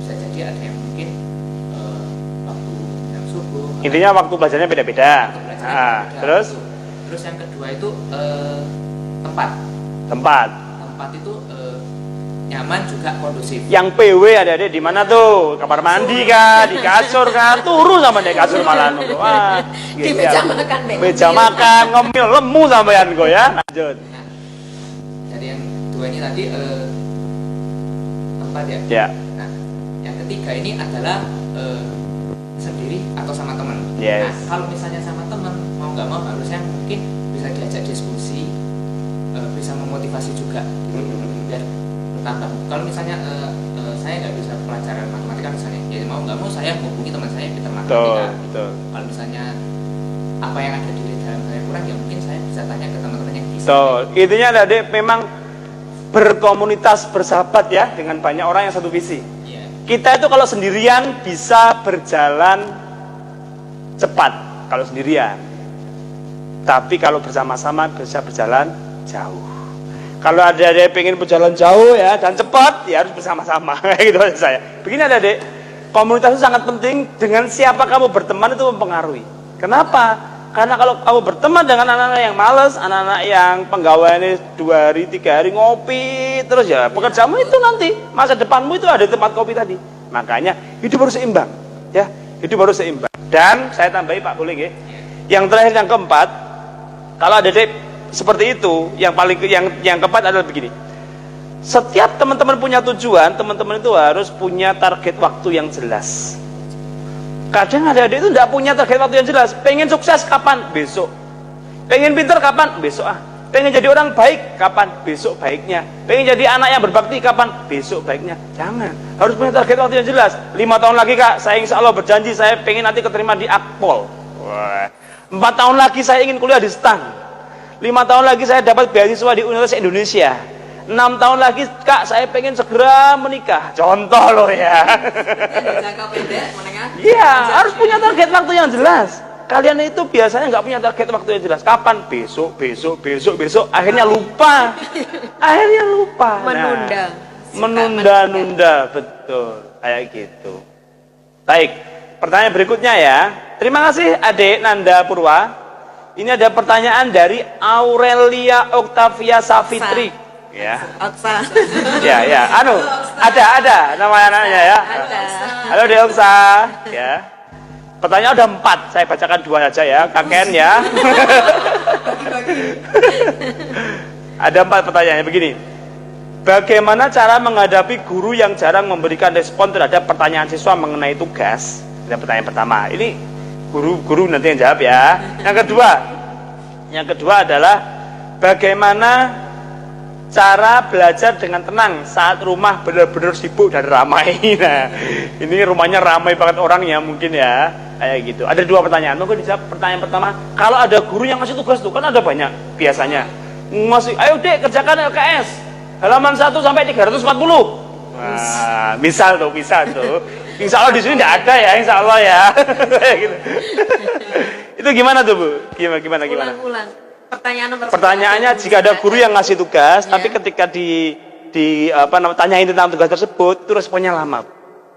D: bisa jadi ada yang mungkin waktu jam subuh.
A: Intinya waktu belajarnya beda-beda. Terus
D: yang kedua itu tempat itu nyaman juga kondusif.
A: Yang PW ada di mana tuh? Kamar mandi kah? Di kasur kah? Turu sama di kasur malahan. Wah,
B: Di meja makan,
A: meja makan, ngemil lemu sampean kok ya. Lanjut.
D: Nah, jadi yang dua ini tadi tempat ya.
A: Ya.
D: Nah, yang ketiga ini adalah sendiri atau sama teman.
A: Yes.
D: Nah, kalau misalnya sama teman, mau nggak mau harusnya mungkin bisa diajak diskusi, bisa memotivasi juga. Biar bertambah. Kalau misalnya saya nggak bisa pelajaran matematika misalnya, ya mau nggak mau saya hubungi teman saya pintar matematika.
A: Betul.
D: Kalau misalnya apa yang ada di dalam saya kurang, ya mungkin saya bisa tanya ke teman-teman yang bisa.
A: Betul. Intinya Adik memang berkomunitas, bersahabat ya dengan banyak orang yang satu visi.
D: Iya.
A: Kita itu kalau sendirian bisa berjalan cepat kalau sendirian. Tapi kalau bersama-sama bisa berjalan jauh. Kalau ada adik pengen berjalan jauh ya dan cepat, ya harus bersama-sama. Gitu aja saya. Begini adik, komunitas itu sangat penting. Dengan siapa kamu berteman itu mempengaruhi. Kenapa? Karena kalau kamu berteman dengan anak-anak yang malas, anak-anak yang penggawaiannya 2 hari, 3 hari ngopi terus ya, pekerjaanmu itu nanti masa depanmu itu ada tempat kopi tadi. Makanya hidup harus seimbang, ya. Hidup harus seimbang. Dan saya tambahi Pak, boleh nggih? Yang terakhir, yang keempat, kalau ada adik seperti itu, yang keempat adalah begini. Setiap teman-teman punya tujuan, teman-teman itu harus punya target waktu yang jelas. Kadang ada adik itu tidak punya target waktu yang jelas. Pengen sukses kapan? Besok. Pengen pintar kapan? Besok Pengen jadi orang baik kapan? Besok baiknya. Pengen jadi anak yang berbakti kapan? Besok baiknya. Jangan. Harus punya target waktu yang jelas. 5 tahun lagi Kak, saya insya Allah berjanji saya pengen nanti keterima di Akpol. 4 tahun lagi saya ingin kuliah di STAN. 5 tahun lagi saya dapat beasiswa di Universitas Indonesia. 6 tahun lagi Kak, saya pengen segera menikah. Contoh loh ya.
C: Jangka pendek, menengah.
A: Iya, harus punya target waktu yang jelas. Kalian itu biasanya nggak punya target waktu yang jelas. Kapan? Besok. Akhirnya lupa.
B: Menunda.
A: Menunda-nunda, betul. Kayak gitu. Baik, pertanyaan berikutnya ya. Terima kasih Adik Nanda Purwa. Ini ada pertanyaan dari Aurelia Octavia Savitri. Ya.
B: Oksa.
A: Ya. Ada nama anaknya ya.
B: Ada.
A: Halo Dek Oksa. Ya. Pertanyaan udah 4, saya bacakan 2 aja ya, kakek ya. Ada 4 pertanyaannya begini. Bagaimana cara menghadapi guru yang jarang memberikan respon terhadap pertanyaan siswa mengenai tugas? Ini pertanyaan pertama. Ini guru nanti yang jawab ya. Yang kedua adalah bagaimana cara belajar dengan tenang saat rumah benar-benar sibuk dan ramai. Nah, ini rumahnya ramai banget orang ya mungkin ya, kayak gitu. Ada 2 pertanyaan. Mungkin dijawab pertanyaan pertama. Kalau ada guru yang ngasih tugas tuh, kan ada banyak biasanya. Ngasih, ayo Dek kerjakan LKS. Halaman 1 sampai 340. Nah, misal tuh. Insya Allah di sini tidak ada ya, insya Allah ya. Gitu. Itu gimana tuh Bu? Gimana?
B: Ulang. Pertanyaan nomor
A: Pertanyaannya, jika ada guru yang ngasih tugas, tapi ketika tanyain tentang tugas tersebut, itu responnya lama.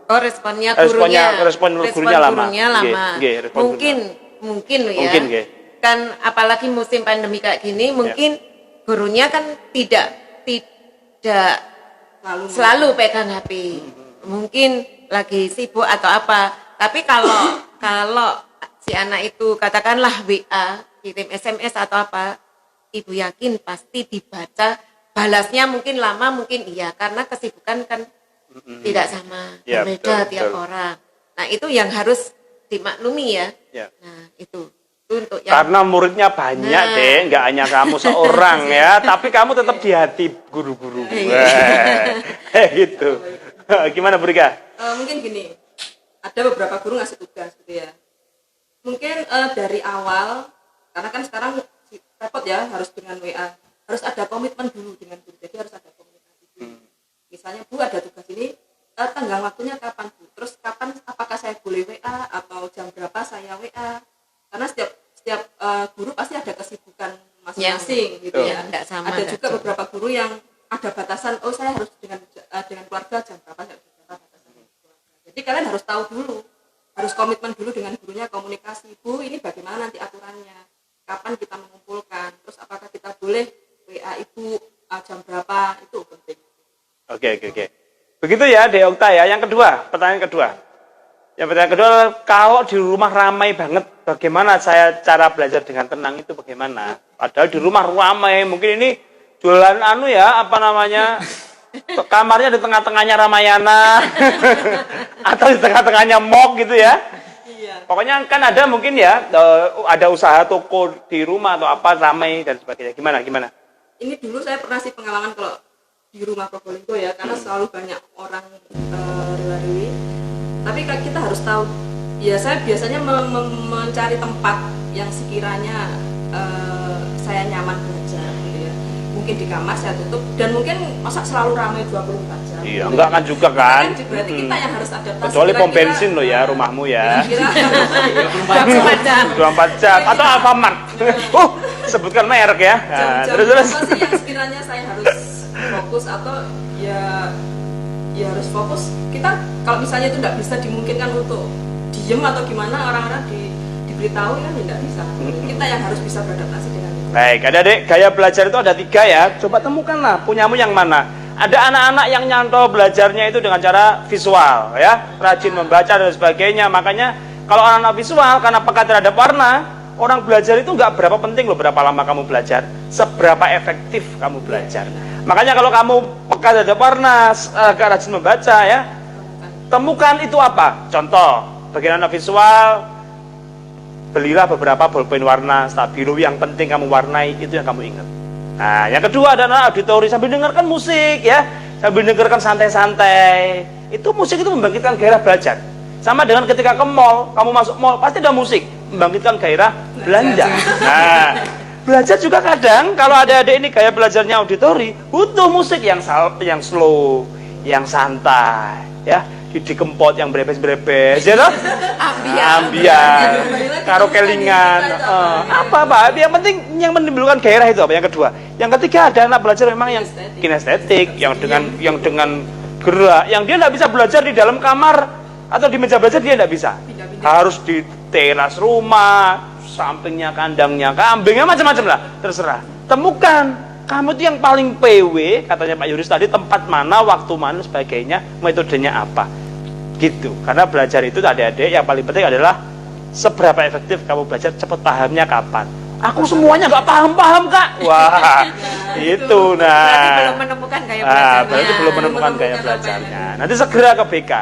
B: Oh, responnya gurunya.
A: Respon gurunya lama.
B: Nggih, mungkin loh ya.
A: Mungkin, nggih.
B: Kan apalagi musim pandemi kayak gini, mungkin gurunya kan tidak selalu pegang HP. Mungkin lagi sibuk atau apa. Tapi kalau si anak itu katakanlah WA, kirim SMS atau apa, ibu yakin pasti dibaca, balasnya mungkin lama, mungkin iya, karena kesibukan kan tidak sama, berbeda tiap orang. Nah itu yang harus dimaklumi ya. Nah itu untuk yang
A: karena muridnya banyak deh, nggak hanya kamu seorang ya, tapi kamu tetap di hati guru-guru. Gitu. Gimana Bu Rika?
C: Mungkin gini, ada beberapa guru ngasih tugas gitu ya. Mungkin dari awal, karena kan sekarang repot ya, harus dengan WA, harus ada komitmen dulu dengan guru, jadi harus ada komunikasi dulu. Misalnya Bu ada tugas ini, tenggang waktunya kapan Bu? Terus kapan, apakah saya boleh WA atau jam berapa saya WA? Karena setiap guru pasti ada kesibukan masing-masing gitu ya. Ada juga beberapa guru yang ada batasan, oh saya harus dengan keluarga jam berapa saya harus batasan dengan keluarga. Jadi kalian harus tahu dulu, harus komitmen dulu dengan gurunya, komunikasi, Bu ini bagaimana nanti aturannya, kapan kita mengumpulkan, terus apakah kita boleh WA Ibu jam berapa, itu penting.
A: Oke. Begitu ya, Dek Okta ya. Yang kedua, pertanyaan kedua. Yang pertanyaan kedua, kalau di rumah ramai banget, bagaimana saya cara belajar dengan tenang itu bagaimana? Padahal di rumah ramai, mungkin ini jualan kamarnya di tengah-tengahnya Ramayana, atau di tengah-tengahnya mall gitu ya.
C: Iya.
A: Pokoknya kan ada mungkin ya, ada usaha toko di rumah atau apa, ramai dan sebagainya. Gimana?
C: Ini dulu saya pernah sih pengalaman kalau di rumah Probolinggo ya, karena selalu banyak orang rela-reli. Tapi kita harus tahu, ya saya biasanya mencari tempat yang sekiranya saya nyaman belajar gitu ya. Mungkin di kamar saya tutup, dan mungkin masa selalu ramai 24 jam.
A: Iya, enggak kan juga kan.
C: Berarti kita yang harus adaptasi.
A: Kecuali pom bensin loh ya rumahmu ya.
B: Kira-kira
A: 24 jam atau Alfamart. Sebutkan merek ya. Nah, terus.
C: Apa sih yang sekiranya saya harus fokus atau ya harus fokus. Kita kalau misalnya itu tidak bisa dimungkinkan untuk diem atau gimana, orang-orang diberitahu kan tidak bisa. Kita yang harus bisa beradaptasi dengan itu.
A: Baik, adik-adik, gaya belajar itu ada 3 ya. Coba temukanlah punyamu yang mana. Ada anak-anak yang nyantol belajarnya itu dengan cara visual ya, rajin membaca dan sebagainya. Makanya kalau anak-anak visual karena peka terhadap warna, orang belajar itu nggak berapa penting loh berapa lama kamu belajar, seberapa efektif kamu belajar. Makanya kalau kamu peka terhadap warna, agak rajin membaca ya, temukan itu apa. Contoh, bagi anak visual, belilah beberapa bolpen warna stabilo yang penting kamu warnai, itu yang kamu ingat. Nah, yang kedua adalah auditori, sambil dengarkan musik ya, sambil dengarkan santai-santai. Itu musik itu membangkitkan gairah belajar. Sama dengan ketika ke mall, kamu masuk mall pasti ada musik, membangkitkan gairah belanja. Nah, belajar juga kadang kalau adik-adik ini gaya belajarnya auditori, butuh musik yang slow, yang santai, ya, dikempot yang brebes-brebes, ya toh? Ambiar, karo kelingan, apa? Yang menimbulkan gairah itu apa? Yang kedua, yang ketiga ada anak belajar memang yang kinestetik, yang dengan gerak, yang dia tidak bisa belajar di dalam kamar atau di meja belajar, dia tidak bisa. Harus di teras rumah, sampingnya kandangnya kambingnya, macam-macam lah, terserah. Temukan kamu itu yang paling PW, katanya Pak Yuris tadi, tempat mana, waktu mana, sebagainya, metodenya apa, gitu. Karena belajar itu adik-adik yang paling penting adalah seberapa efektif kamu belajar, cepat pahamnya kapan. Aku semuanya nggak paham Kak. Wah, itu. Nah,
B: berarti belum menemukan gaya belajarnya.
A: Berarti belum menemukan gaya belajarnya. Nanti segera ke BK.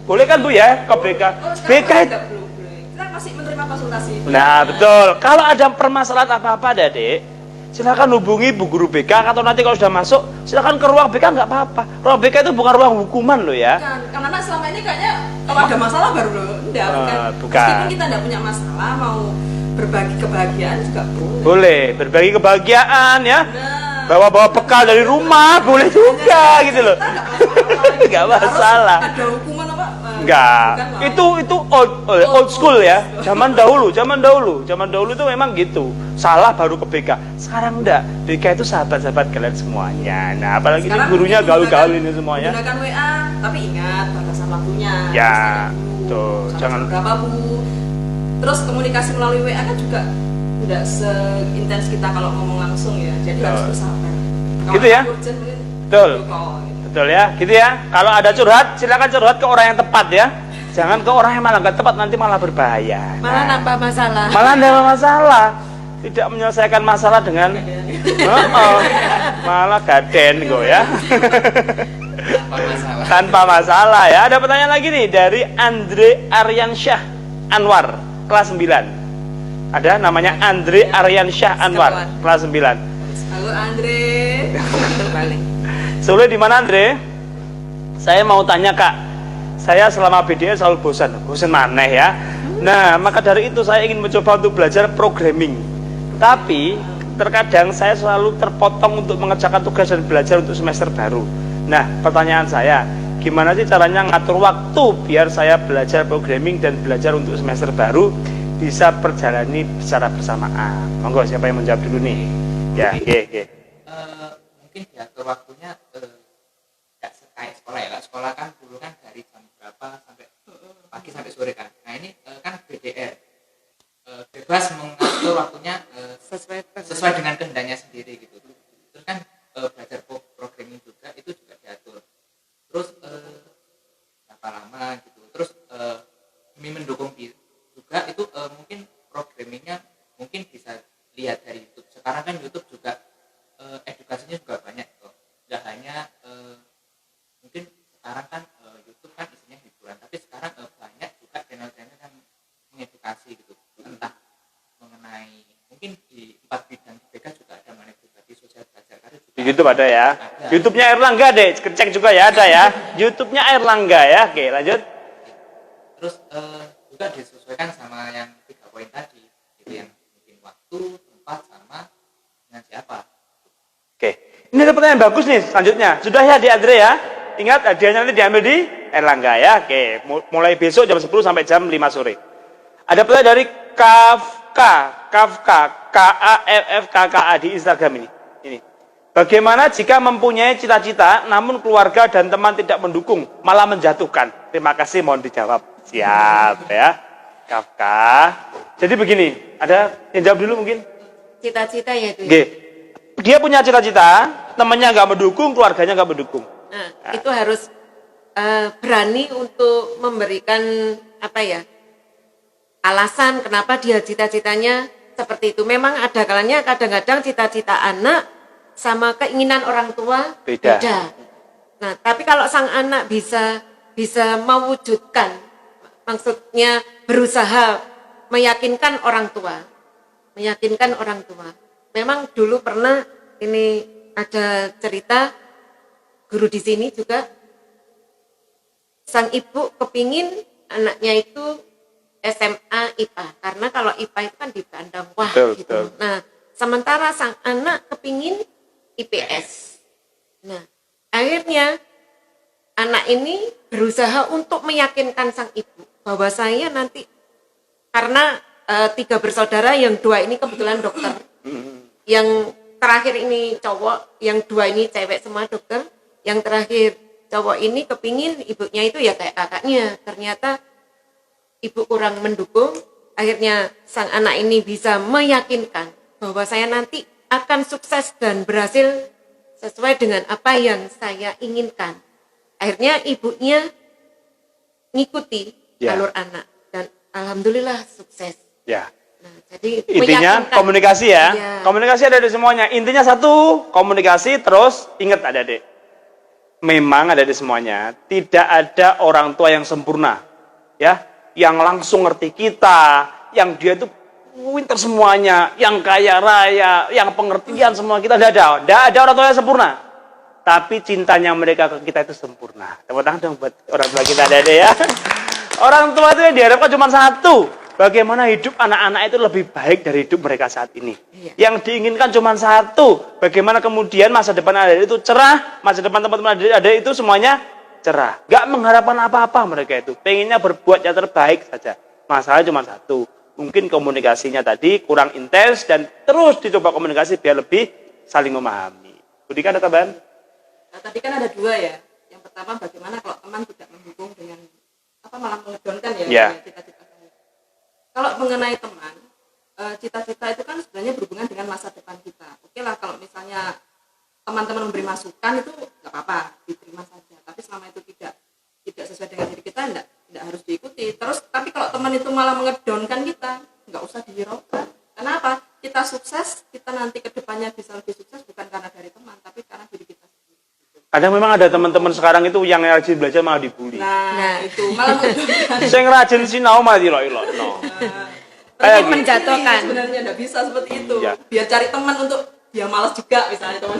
A: Boleh kan Bu ya ke BK? BK itu
C: kita masih menerima konsultasi.
A: Nah, betul. Kalau ada permasalahan apa-apa adik, silakan hubungi Bu Guru BK, atau nanti kalau sudah masuk silakan ke ruang BK, nggak apa-apa. Ruang BK itu bukan ruang hukuman loh ya.
C: Bukan, karena selama ini kayaknya kalau ada masalah baru loh. Bukan. Meskipun kita tidak punya masalah, mau berbagi kebahagiaan juga boleh.
A: Boleh, berbagi kebahagiaan ya.
C: Nah,
A: Bawa-bawa bekal dari rumah boleh juga gitu loh.
C: Nggak masalah.
A: Nggak masalah.
C: Harus ada hukuman apa?
A: Enggak.
C: Bukan,
A: Itu old school ya. Zaman dahulu itu memang gitu. Salah baru ke BK. Sekarang enggak. BK itu sahabat-sahabat kalian semuanya. Nah, apalagi ini gurunya gaul-gaul ini semuanya.
C: Gunakan WA, tapi ingat batasan waktunya.
A: Ya,
C: tuh.
A: jangan
C: berapa Bu. Terus komunikasi melalui WA kan juga tidak seintens kita kalau ngomong langsung ya. Jadi harus bersabar.
A: Gitu ya? Betul. Betul ya, gitu ya. Kalau ada curhat, silakan curhat ke orang yang tepat ya. Jangan ke orang yang malah nggak tepat, nanti malah berbahaya.
B: Malah nambah masalah.
A: Malah nambah masalah. Tidak menyelesaikan masalah dengan malah gaden kok ya. Tanpa masalah ya. Ada pertanyaan lagi nih dari Andre Aryansyah Anwar, kelas 9. Ada namanya Andre Aryansyah Anwar, kelas 9.
C: Halo Andre.
B: Terbalik.
A: Solo di mana Andre? Saya mau tanya Kak, saya selama BDS selalu bosan maneh ya. Nah, maka dari itu saya ingin mencoba untuk belajar programming. Tapi terkadang saya selalu terpotong untuk mengerjakan tugas dan belajar untuk semester baru. Nah, pertanyaan saya, gimana sih caranya ngatur waktu biar saya belajar programming dan belajar untuk semester baru bisa berjalani secara bersamaan? Monggo, siapa yang menjawab dulu nih? Ya,
D: mungkin diatur waktunya nggak kayak sekolah ya. Sekolah kan dulu kan dari jam berapa sampai pagi sampai sore kan. Nah ini kan BDR bebas mengatur waktunya sesuai dengan kehendaknya sendiri gitu. Terus kan belajar programming juga itu juga diatur. Terus berapa lama gitu. Terus demi mendukung juga itu mungkin programmingnya mungkin bisa lihat dari YouTube. Sekarang kan YouTube juga edukasinya juga banyak kok. Nggak hanya mungkin sekarang kan YouTube kan isinya hiburan, tapi sekarang banyak juga channel-channel yang mengedukasi gitu, entah mengenai mungkin di 4 bidang BK juga ada mengenai pribadi, sosial, belajar karir juga.
A: Di YouTube ada ya. YouTube-nya Erlangga deh, cek juga ya ada ya. YouTube-nya Erlangga ya. Oke, lanjut.
D: Terus juga disesuaikan sama yang 3 poin tadi, gitu yang mungkin waktu, tempat, sama dengan siapa.
A: Oke, ini ada pertanyaan bagus nih selanjutnya. Sudah ya di Andre ya? Ingat hadiahnya nanti diambil di Erlangga ya. Oke, mulai besok jam 10 sampai jam 5 sore. Ada pertanyaan dari Kafka, KAFFKKA di Instagram ini. Bagaimana jika mempunyai cita-cita namun keluarga dan teman tidak mendukung, malah menjatuhkan? Terima kasih, mohon dijawab. Siap ya, Kafka. Jadi begini, ada yang jawab dulu mungkin?
B: Cita-cita ya itu.
A: Oke. Dia punya cita-cita, temannya nggak mendukung, keluarganya nggak mendukung.
B: Nah, itu harus berani untuk memberikan alasan kenapa dia cita-citanya seperti itu. Memang ada kalanya kadang-kadang cita-cita anak sama keinginan orang tua beda. Nah, tapi kalau sang anak bisa mewujudkan, maksudnya berusaha meyakinkan orang tua. Memang dulu pernah ini ada cerita guru di sini juga, sang ibu kepingin anaknya itu SMA IPA, karena kalau IPA itu kan dipandang wah
A: betul,
B: gitu.
A: Betul.
B: Nah, sementara sang anak kepingin IPS. Nah, akhirnya anak ini berusaha untuk meyakinkan sang ibu bahwa saya nanti, karena 3 bersaudara, yang 2 ini kebetulan dokter, yang terakhir ini cowok, yang 2 ini cewek semua dokter, yang terakhir cowok ini kepingin ibunya itu ya kayak kakaknya. Ternyata ibu kurang mendukung, akhirnya sang anak ini bisa meyakinkan bahwa saya nanti akan sukses dan berhasil sesuai dengan apa yang saya inginkan. Akhirnya ibunya ngikuti jalur anak dan alhamdulillah sukses.
A: Ya.
B: Nah, jadi
A: intinya komunikasi ya. Komunikasi ada di semuanya. Intinya satu, komunikasi, terus ingat adik-adik. Memang ada di semuanya. Tidak ada orang tua yang sempurna. Ya, yang langsung ngerti kita, yang dia itu pintar semuanya, yang kaya raya, yang pengertian semua kita tidak ada orang tua yang sempurna. Tapi cintanya mereka ke kita itu sempurna. Tepuk tangan dong buat orang tua kita adik-adik ya. Orang tua itu yang diharapkan cuma satu, bagaimana hidup anak-anak itu lebih baik dari hidup mereka saat ini. Yang diinginkan cuma satu, bagaimana kemudian masa depan adik-adik itu cerah, masa depan teman-teman adik-adik itu semuanya cerah. Nggak mengharapkan apa-apa mereka itu. Pengennya berbuat yang terbaik saja. Masalahnya cuma satu. Mungkin komunikasinya tadi kurang intens dan terus dicoba komunikasi biar lebih saling memahami. Budi kan ada tambahan?
C: Nah, tadi kan ada dua ya. Yang pertama bagaimana kalau teman tidak mendukung dengan malah mengedonkan ya cita-cita. Kalau mengenai teman, cita-cita itu kan sebenarnya berhubungan dengan masa depan kita. Oke lah kalau misalnya teman-teman memberi masukan itu nggak apa-apa, diterima saja. Tapi selama itu tidak sesuai dengan diri kita, tidak harus diikuti. Terus tapi kalau teman itu malah mengedonkan kita, nggak usah dihiraukan. Kenapa? Kita sukses, kita nanti ke depannya bisa lebih sukses bukan karena dari teman, tapi karena diri kita sendiri.
A: Kadang memang ada teman-teman sekarang itu yang rajin belajar malah dibully.
C: Nah itu malah mengedonkan.
A: Saya rajin sinau malah dilok-ilok. No.
B: Kayak menjatuhkan.
C: Sebenarnya nggak bisa seperti itu.
A: Iya.
C: Biar cari teman untuk dia malas juga misalnya teman.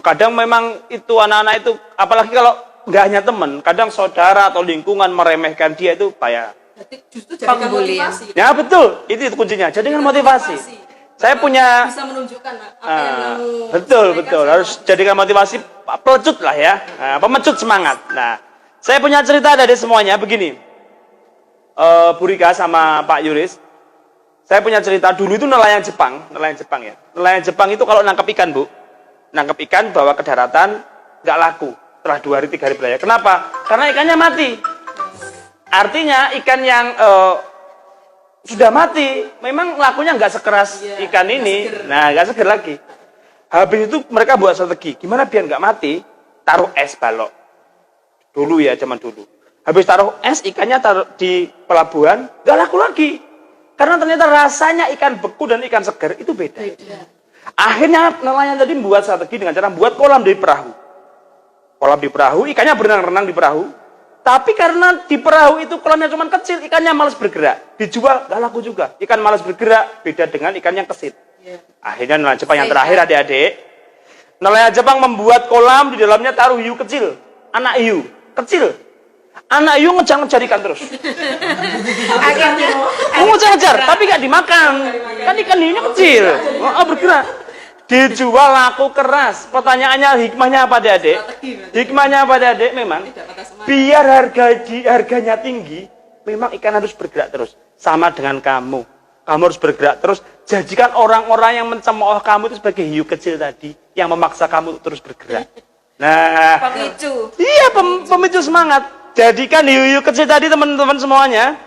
A: Kadang memang itu anak-anak itu, apalagi kalau nggak hanya teman, kadang saudara atau lingkungan meremehkan dia itu bahaya.
C: Jadi justru jadikan motivasi.
A: Ya betul, itu kuncinya. Jadikan motivasi. Saya punya
C: bisa menunjukkan apa yang kamu
A: betul harus jadikan motivasi pelecut lah ya, pemecut semangat. Nah, saya punya cerita dari semuanya begini. Bu Rika sama Pak Yuris, saya punya cerita dulu itu nelayan Jepang ya. Nelayan Jepang itu kalau nangkep ikan Bu, nangkep ikan bawa ke daratan nggak laku setelah 2 hari 3 hari belayar. Kenapa? Karena ikannya mati. Artinya ikan yang sudah mati, memang lakunya nggak sekeras ikan ini, nggak seger lagi. Habis itu mereka buat strategi, gimana biar nggak mati? Taruh es balok. Dulu ya, zaman dulu. Habis taruh es, ikannya taruh di pelabuhan, nggak laku lagi. Karena ternyata rasanya ikan beku dan ikan segar itu beda. Akhirnya nelayan tadi membuat strategi dengan cara membuat kolam di perahu. Kolam di perahu, ikannya berenang-renang di perahu. Tapi karena di perahu itu kolamnya cuma kecil, ikannya malas bergerak. Dijual, nggak laku juga. Ikan malas bergerak, beda dengan ikan yang kesit. Akhirnya nelayan Jepang yang terakhir adik-adik. Nelayan Jepang membuat kolam, di dalamnya taruh hiu kecil. Anak hiu, kecil. Anak hiu ngejar-ngejar ikan terus.
B: Akhirnya
A: ngejar-ngejar, tapi nggak dimakan. Kan ikan hiunya kecil. Bergerak. Dijual laku keras. Pertanyaannya hikmahnya apa adik? Hikmahnya apa adik? Memang biar harganya tinggi, memang ikan harus bergerak terus. Sama dengan kamu. Kamu harus bergerak terus. Jadikan orang-orang yang mencemooh kamu itu sebagai hiu kecil tadi yang memaksa kamu untuk terus bergerak. Nah,
B: pemicu.
A: Iya, pemicu semangat. Jadikan hiu-hiu kecil tadi teman-teman semuanya.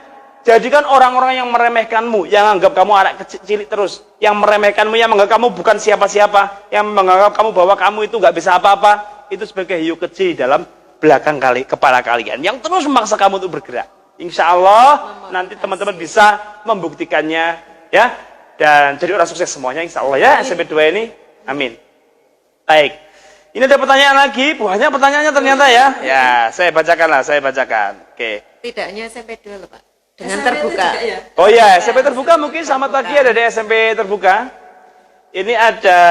A: Jadikan orang-orang yang meremehkanmu, yang anggap kamu anak kecil terus, yang meremehkanmu, yang menganggap kamu bukan siapa-siapa, yang menganggap kamu bahwa kamu itu nggak bisa apa-apa, itu sebagai hiu kecil dalam belakang kepala kalian, yang terus memaksa kamu untuk bergerak. Insya Allah nanti teman-teman bisa membuktikannya, ya, dan jadi orang sukses semuanya, insya Allah ya, SMP 2 ini, amin. Baik, ini ada pertanyaan lagi, banyak pertanyaannya ternyata ya. Ya, saya bacakan. Oke.
B: Tidaknya SMP 2 loh Pak. Dengan
C: SMP
B: terbuka.
C: Ya?
A: Oh ya, SMP terbuka mungkin sama tadi ada di SMP terbuka. Ini ada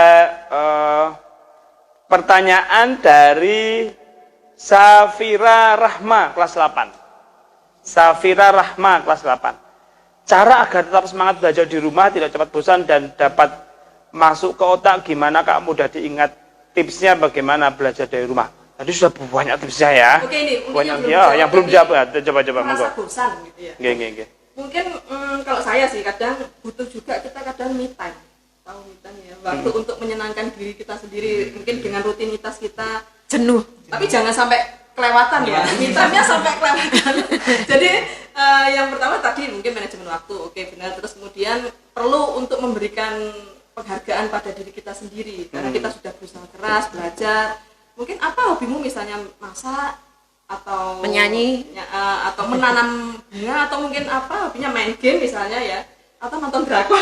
A: pertanyaan dari Safira Rahma kelas 8. Safira Rahma kelas 8. Cara agar tetap semangat belajar di rumah, tidak cepat bosan dan dapat masuk ke otak, gimana Kak? Mudah diingat. Tipsnya bagaimana belajar dari rumah? Tadi sudah banyak tipsnya ya.
C: Oke, ini
A: banyak yang belum jawab. Coba monggo.
C: Merasa bosan gitu ya.
A: Nggih.
C: Mungkin kalau saya sih kadang butuh juga kita kadang me time. Tahu me time ya. Waktu untuk menyenangkan diri kita sendiri, mungkin dengan rutinitas kita
B: Jenuh.
C: Tapi jangan sampai kelewatan ya. Me time-nya sampai kelewatan. Jadi yang pertama tadi mungkin manajemen waktu. Oke, benar. Terus kemudian perlu untuk memberikan penghargaan pada diri kita sendiri karena kita sudah berusaha keras belajar. Mungkin apa hobimu misalnya masak atau
B: menyanyi
C: atau menanam bunga atau mungkin apa hobinya main game misalnya ya atau nonton drakor.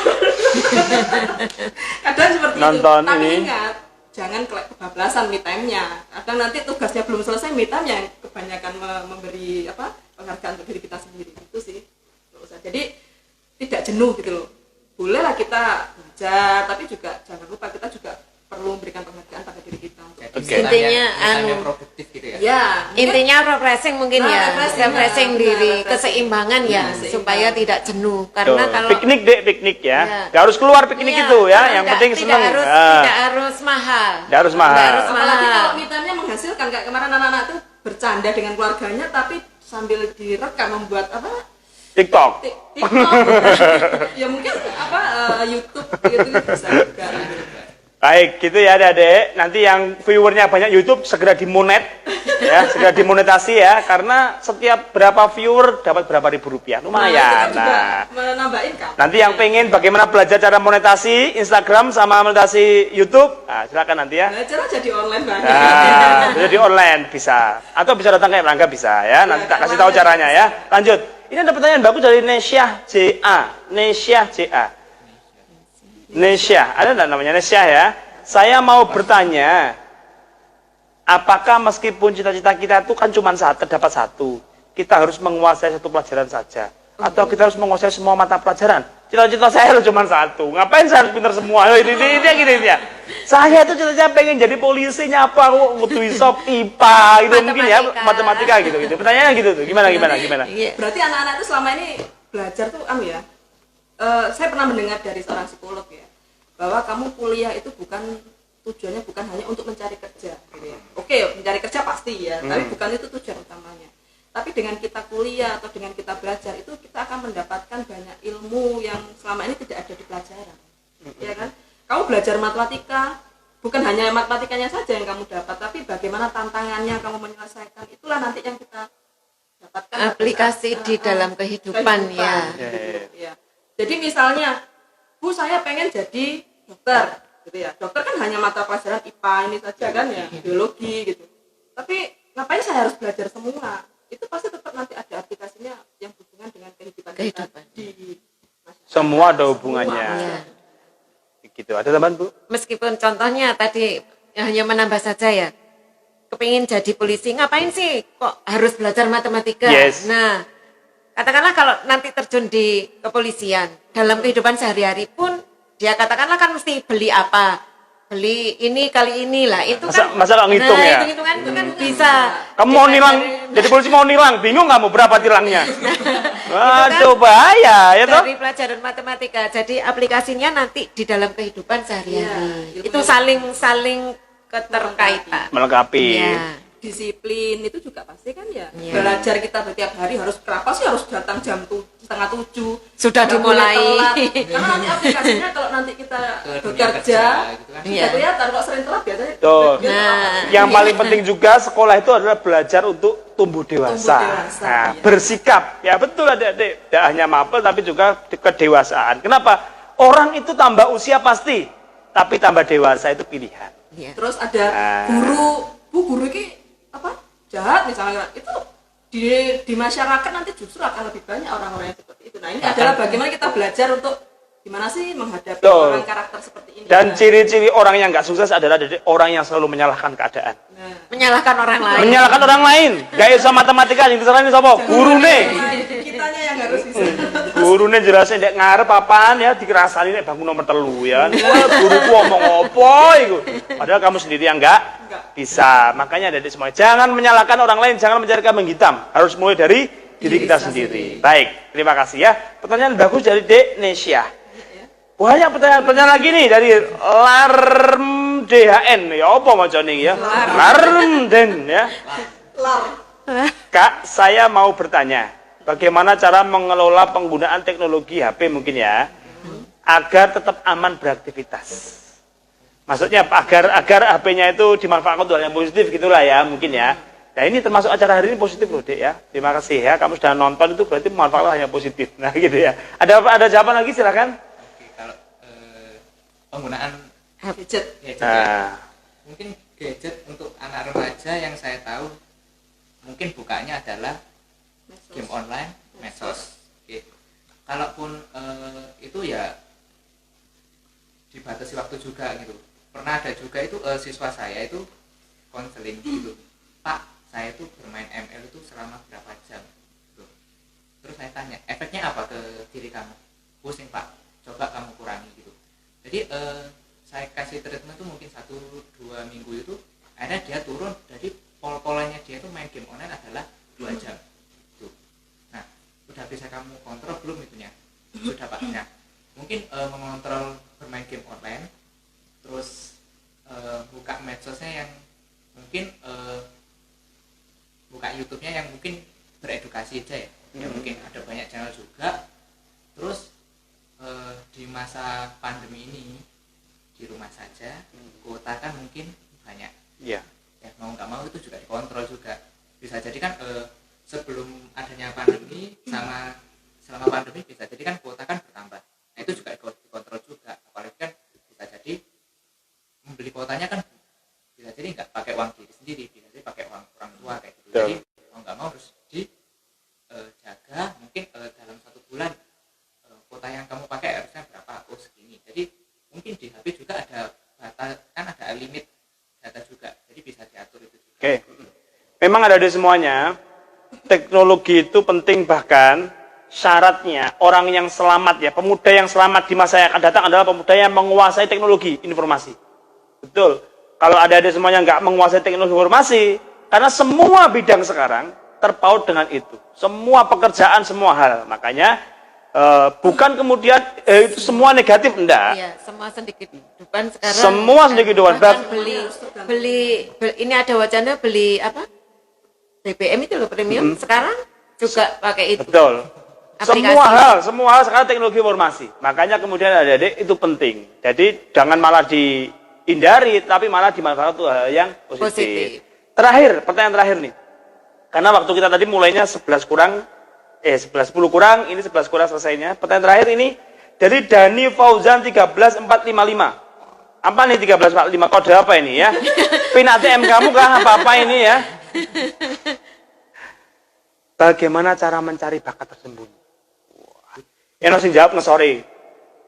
C: Kadang seperti
A: nonton
C: itu. Tapi
A: ini.
C: ingat jangan kebablasan me time-nya. Kadang nanti tugasnya belum selesai me time yang kebanyakan memberi penghargaan untuk diri kita sendiri. Itu sih. Jadi tidak jenuh gitu loh. Bolehlah kita belajar tapi juga jangan lupa kita juga perlu memberikan penghargaan pada diri kita.
B: Intinya
D: produktif gitu ya.
C: Ya,
B: intinya refreshing mungkin ya, refreshing diri,
C: refreshing.
B: keseimbangan ya, supaya tidak jenuh. Karena kalau
A: piknik ya. Gak harus keluar piknik itu ya, yang penting senang.
B: Tidak harus mahal.
A: Tidak harus mahal.
C: Apalagi kalau me time-nya menghasilkan kayak kemarin anak-anak tuh bercanda dengan keluarganya tapi sambil direkam membuat apa?
A: TikTok.
C: Ya mungkin YouTube gitu bisa juga.
A: Baik, gitu ya Adik. Nanti yang viewernya banyak YouTube segera dimonet, ya, segera dimonetasi ya, karena setiap berapa viewer dapat berapa ribu rupiah, lumayan.
C: Nah, menambah income.
A: Nanti yang pengen bagaimana belajar cara monetasi Instagram sama monetasi YouTube, nah, silakan nanti ya.
C: Belajar aja di online banget.
A: Nah, jadi online bisa, atau bisa datang ke Erlangga bisa ya. Nanti tak kasih tahu caranya ya. Lanjut. Ini ada pertanyaan bagus dari Nesyah JA. Nesyah JA. Nesyah, ada enggak namanya Nesyah ya? Saya mau bertanya, apakah meskipun cita-cita kita itu kan cuma terdapat satu, kita harus menguasai satu pelajaran saja, atau kita harus menguasai semua mata pelajaran? Cita-cita saya cuma satu, ngapain saya harus pintar semua? Ini gini ya. Saya itu cita-cita pengen jadi polisi, nyapa, butuh isop, IPA, gitu mungkin ya, matematika gitu. Pertanyaannya gitu tuh, gimana?
C: Berarti anak-anak itu selama ini belajar tuh ya. Saya pernah mendengar dari seorang psikolog ya, bahwa kamu kuliah itu tujuannya bukan hanya untuk mencari kerja gitu ya. Oke, mencari kerja pasti ya, tapi bukan itu tujuan utamanya. Tapi dengan kita kuliah atau dengan kita belajar itu kita akan mendapatkan banyak ilmu yang selama ini tidak ada di pelajaran. Ya kan? Kamu belajar matematika, bukan hanya matematikanya saja yang kamu dapat, tapi bagaimana tantangannya kamu menyelesaikan, itulah nanti yang kita dapatkan
B: aplikasi di dalam kehidupan ya.
C: Ya. Jadi misalnya, Bu saya pengen jadi dokter, gitu ya. Dokter kan hanya mata pelajaran IPA ini saja kan ya, biologi gitu. Tapi ngapain saya harus belajar semua? Itu pasti tetap nanti ada aplikasinya yang berhubungan dengan kehidupan. Kita di masyarakat.
A: Semua ada hubungannya. Gitu. Ada tambahan Bu?
B: Meskipun contohnya tadi hanya menambah saja ya. Kepingin jadi polisi, ngapain sih kok harus belajar matematika?
A: Yes.
B: Nah, katakanlah kalau nanti terjun di kepolisian, dalam kehidupan sehari-hari pun dia katakanlah kan mesti beli apa? Beli ini kali inilah, itu kan
A: masa nggak ngitung ya?
B: Hitung-hitungan itu kan bisa.
A: Kamu mau nilang, jadi polisi mau nilang, bingung kamu berapa tilangnya? Waduh, bahaya ya toh?
B: Dari pelajaran matematika, jadi aplikasinya nanti di dalam kehidupan sehari-hari.
C: Ya,
B: itu saling keterkaitan.
A: Melengkapi.
B: Ya.
C: Disiplin itu juga pasti kan ya. Belajar kita setiap hari kenapa sih harus datang jam 6:30
B: sudah dimulai.
C: Karena nanti aplikasinya kalau nanti kita bekerja
D: gitu kan.
C: sudah kelihatan kok sering telat biasanya.
A: Tuh. Yang paling penting juga sekolah itu adalah belajar untuk tumbuh dewasa. Nah, bersikap. Ya betul Adik-adik. Tidak hanya mapel tapi juga kedewasaan. Kenapa? Orang itu tambah usia pasti, tapi tambah dewasa itu pilihan.
B: Ya.
C: Terus ada guru ini jahat misalnya, itu di masyarakat nanti justru akan lebih banyak orang-orang yang seperti itu. Nah ini adalah bagaimana kita belajar untuk gimana sih menghadapi orang karakter seperti ini.
A: Dan ciri-ciri orang yang nggak sukses adalah orang yang selalu menyalahkan keadaan.
B: Menyalahkan orang lain.
A: Menyalahkan orang lain. Gak usah matematika, yang disalahin siapa? Gurune.
C: Kitanya yang harus bisa.
A: Gurune jelasin dek ngarep apaan ya, dikerasani nek bangun nomor 3 ya. Wah, guruku omong apa iku. Padahal kamu sendiri yang enggak bisa. Makanya Adik semua, jangan menyalahkan orang lain, jangan mencari kambing hitam. Harus mulai dari diri kita sendiri. Baik, terima kasih ya. Pertanyaan bagus dari Dek Nesyah. Banyak pertanyaan lagi nih dari LARMDHN. Ya apa macamnya ya? LARMDHN ya. Kak, saya mau bertanya, bagaimana cara mengelola penggunaan teknologi HP mungkin ya, agar tetap aman beraktivitas. Maksudnya agar HP-nya itu dimanfaatkan untuk hal yang positif gitulah ya mungkin ya. Nah ini termasuk acara hari ini positif loh Dek ya. Terima kasih ya, kamu sudah nonton itu berarti memanfaatkan hal yang positif. Nah gitu ya. Ada jawaban lagi silakan.
D: Oke, kalau penggunaan
C: Gadget.
D: ya. Mungkin gadget untuk anak remaja yang saya tahu mungkin bukanya adalah game online, medsos. Oke. Kalaupun itu ya dibatasi waktu juga gitu. Pernah ada juga itu siswa saya itu konseling gitu. Pak, saya itu bermain ML itu selama berapa jam? Gitu. Terus saya tanya, efeknya apa ke diri kamu? Pusing Pak, coba kamu kurangi gitu. Jadi saya kasih treatment itu mungkin 1-2 minggu itu, akhirnya dia turun. Jadi pola-polanya dia itu main game online adalah 2 jam. Gitu. Nah, udah bisa kamu kontrol belum itunya? Sudah Pak. Nah, mungkin mengontrol bermain game online, terus buka medsosnya yang mungkin buka YouTube-nya yang mungkin beredukasi aja ya. Ya mungkin ada banyak channel juga. Terus di masa pandemi ini di rumah saja, kuota kan mungkin banyak. Iya. Ya mau nggak mau itu juga dikontrol juga. Bisa jadi kan sebelum adanya pandemi sama selama pandemi bisa jadi kan kuota kan bertambah. Nah itu juga dikontrol juga. Apalagi kan bisa jadi membeli kuotanya kan bisa jadi nggak pakai uang diri sendiri, bisa jadi pakai uang orang tua kayak gitu. Jadi mau nggak mau harus dijaga. Mungkin dalam 1 bulan kuota yang kamu pakai harusnya berapa? Oh segini. Jadi mungkin di HP juga ada batas, kan ada limit data juga. Jadi bisa diatur itu juga.
A: Oke. Memang ada di semuanya. Teknologi itu penting, bahkan syaratnya orang yang selamat ya, pemuda yang selamat di masa yang akan datang adalah pemuda yang menguasai teknologi informasi. Betul. Kalau ada semuanya nggak menguasai teknologi informasi, karena semua bidang sekarang terpaut dengan itu. Semua pekerjaan, semua hal. Makanya bukan kemudian itu semua negatif, enggak.
B: Iya, semua sedikit kehidupan sekarang.
A: Semua sedikit kehidupan.
B: Beli, ini ada wacana beli apa? BBM itu loh premium. Sekarang juga pakai itu.
A: Betul.
B: Aplikasi.
A: Semua hal sekarang teknologi informasi. Makanya kemudian adik-adik itu penting. Jadi jangan malah dihindari, tapi malah dimanfaatkan untuk hal yang positif. Terakhir, pertanyaan terakhir nih. Karena waktu kita tadi mulainya 11 kurang, 11 10 kurang, ini 11 kurang selesainya. Pertanyaan terakhir ini dari Dani Fauzan 13455. Apa nih 1345? Kode apa ini ya? Pin ATM kamu kah? Apa-apa ini ya? Bagaimana cara mencari bakat tersembunyi? Yang langsung jawab ngesore.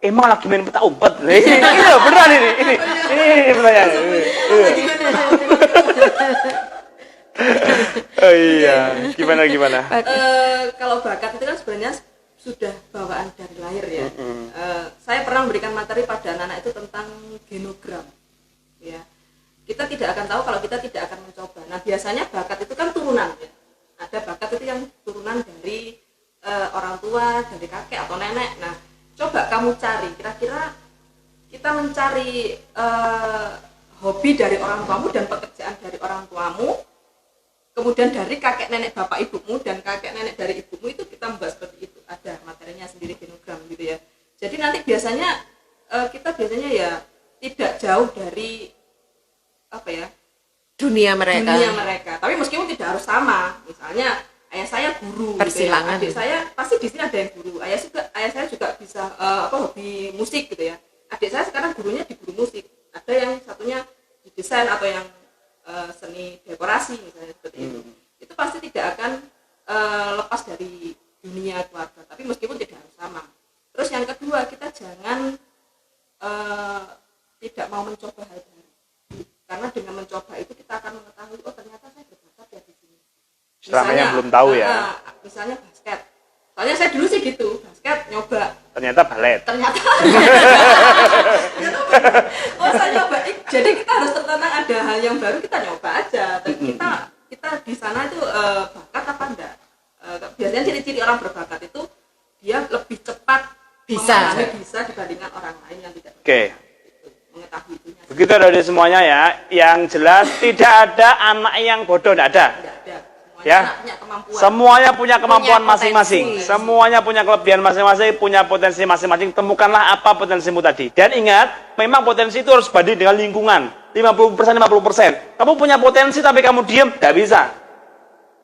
A: Emang lagi main peta umpet? Ini beneran ini pertanyaan. Oh iya, gimana?
C: Kalau bakat itu kan sebenarnya sudah bawaan dari lahir ya. Saya pernah memberikan materi pada anak-anak itu tentang genogram. Ya, kita tidak akan tahu kalau kita tidak akan mencoba. Nah, biasanya bakat itu kan turunan ya. Ada bakat itu yang turunan dari orang tua, dari kakek atau nenek. Nah, coba kamu cari. Kira-kira kita mencari hobi dari orang tuamu dan pekerjaan dari orang tuamu. Kemudian dari kakek nenek bapak ibumu dan kakek nenek dari ibumu itu kita membahas seperti itu. Ada materinya sendiri genogram gitu ya. Jadi nanti biasanya kita biasanya ya tidak jauh dari apa ya? Dunia mereka. Tapi meskipun tidak harus sama. Misalnya ayah saya guru,
B: persilangan.
C: Gitu ya. Adik saya pasti di sini ada yang guru. Ayah saya juga bisa hobi musik gitu ya. Adik saya sekarang gurunya di guru musik. Ada yang satunya di desain atau yang seni dekorasi misalnya seperti itu. Itu pasti tidak akan lepas dari dunia keluarga, tapi meskipun tidak harus sama. Terus yang kedua, kita jangan tidak mau mencoba hal baru, karena dengan mencoba itu kita akan mengetahui oh ternyata saya berbakat ya di sini.
A: Misalnya belum tahu ya.
C: Misalnya basket. Soalnya saya dulu sih gitu, basket nyoba.
A: Ternyata balet.
C: Oh saya nyoba. Jadi kita harus tertantang, ada hal yang baru kita nyoba aja. Dan kita di sana itu bakat apa enggak? Biasanya ciri-ciri orang berbakat itu dia lebih cepat bisa dibandingkan orang lain yang tidak.
A: Oke.
C: Mengetahui itunya.
A: Begitu dari semuanya ya. Yang jelas tidak ada anak yang bodoh, tidak ada.
C: Tidak ada.
A: Ya, semuanya punya kemampuan masing-masing, semuanya punya kelebihan masing-masing, punya potensi masing-masing. Temukanlah apa potensimu tadi. Dan ingat, memang potensi itu harus banding dengan lingkungan. 50%. Kamu punya potensi tapi kamu diam, tidak bisa.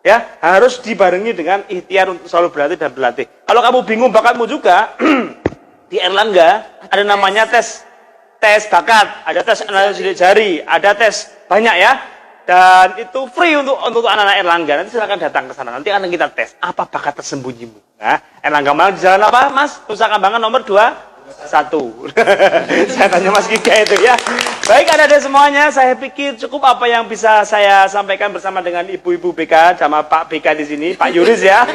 A: Ya, harus dibarengi dengan ikhtiar untuk selalu berlatih dan berlatih. Kalau kamu bingung bakatmu juga, di Erlangga ada namanya tes bakat, ada tes analisis jari, ada tes banyak ya. Dan itu free untuk anak-anak Erlangga. Nanti silakan datang ke sana. Nanti akan kita tes apa bakat tersembunyimu. Nah, Erlangga Malang di jalan apa, Mas? Nusa Kambangan nomor 21. Saya tanya Mas Giga itu ya. Baik, ada semuanya. Saya pikir cukup apa yang bisa saya sampaikan bersama dengan Ibu-ibu BK sama Pak BK di sini, Pak Yuris ya.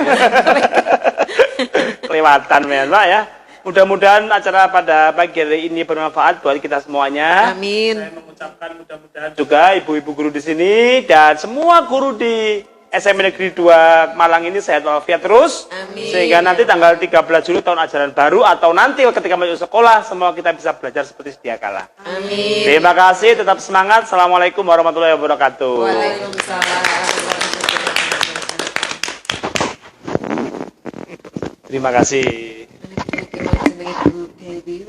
A: Kelewatan memang ya. Mudah-mudahan acara pada pagi hari ini bermanfaat buat kita semuanya.
B: Amin.
A: Saya mengucapkan mudah-mudahan juga ibu-ibu guru di sini dan semua guru di SMP Negeri 2 Malang ini sehat walafiat terus.
B: Amin.
A: Sehingga nanti tanggal 13 Juli tahun ajaran baru atau nanti ketika masuk sekolah semua kita bisa belajar seperti sedia kala.
B: Amin.
A: Terima kasih, tetap semangat. Assalamualaikum warahmatullahi wabarakatuh.
B: Waalaikumsalam.
A: Terima kasih.
B: Jenenge Bu Dewi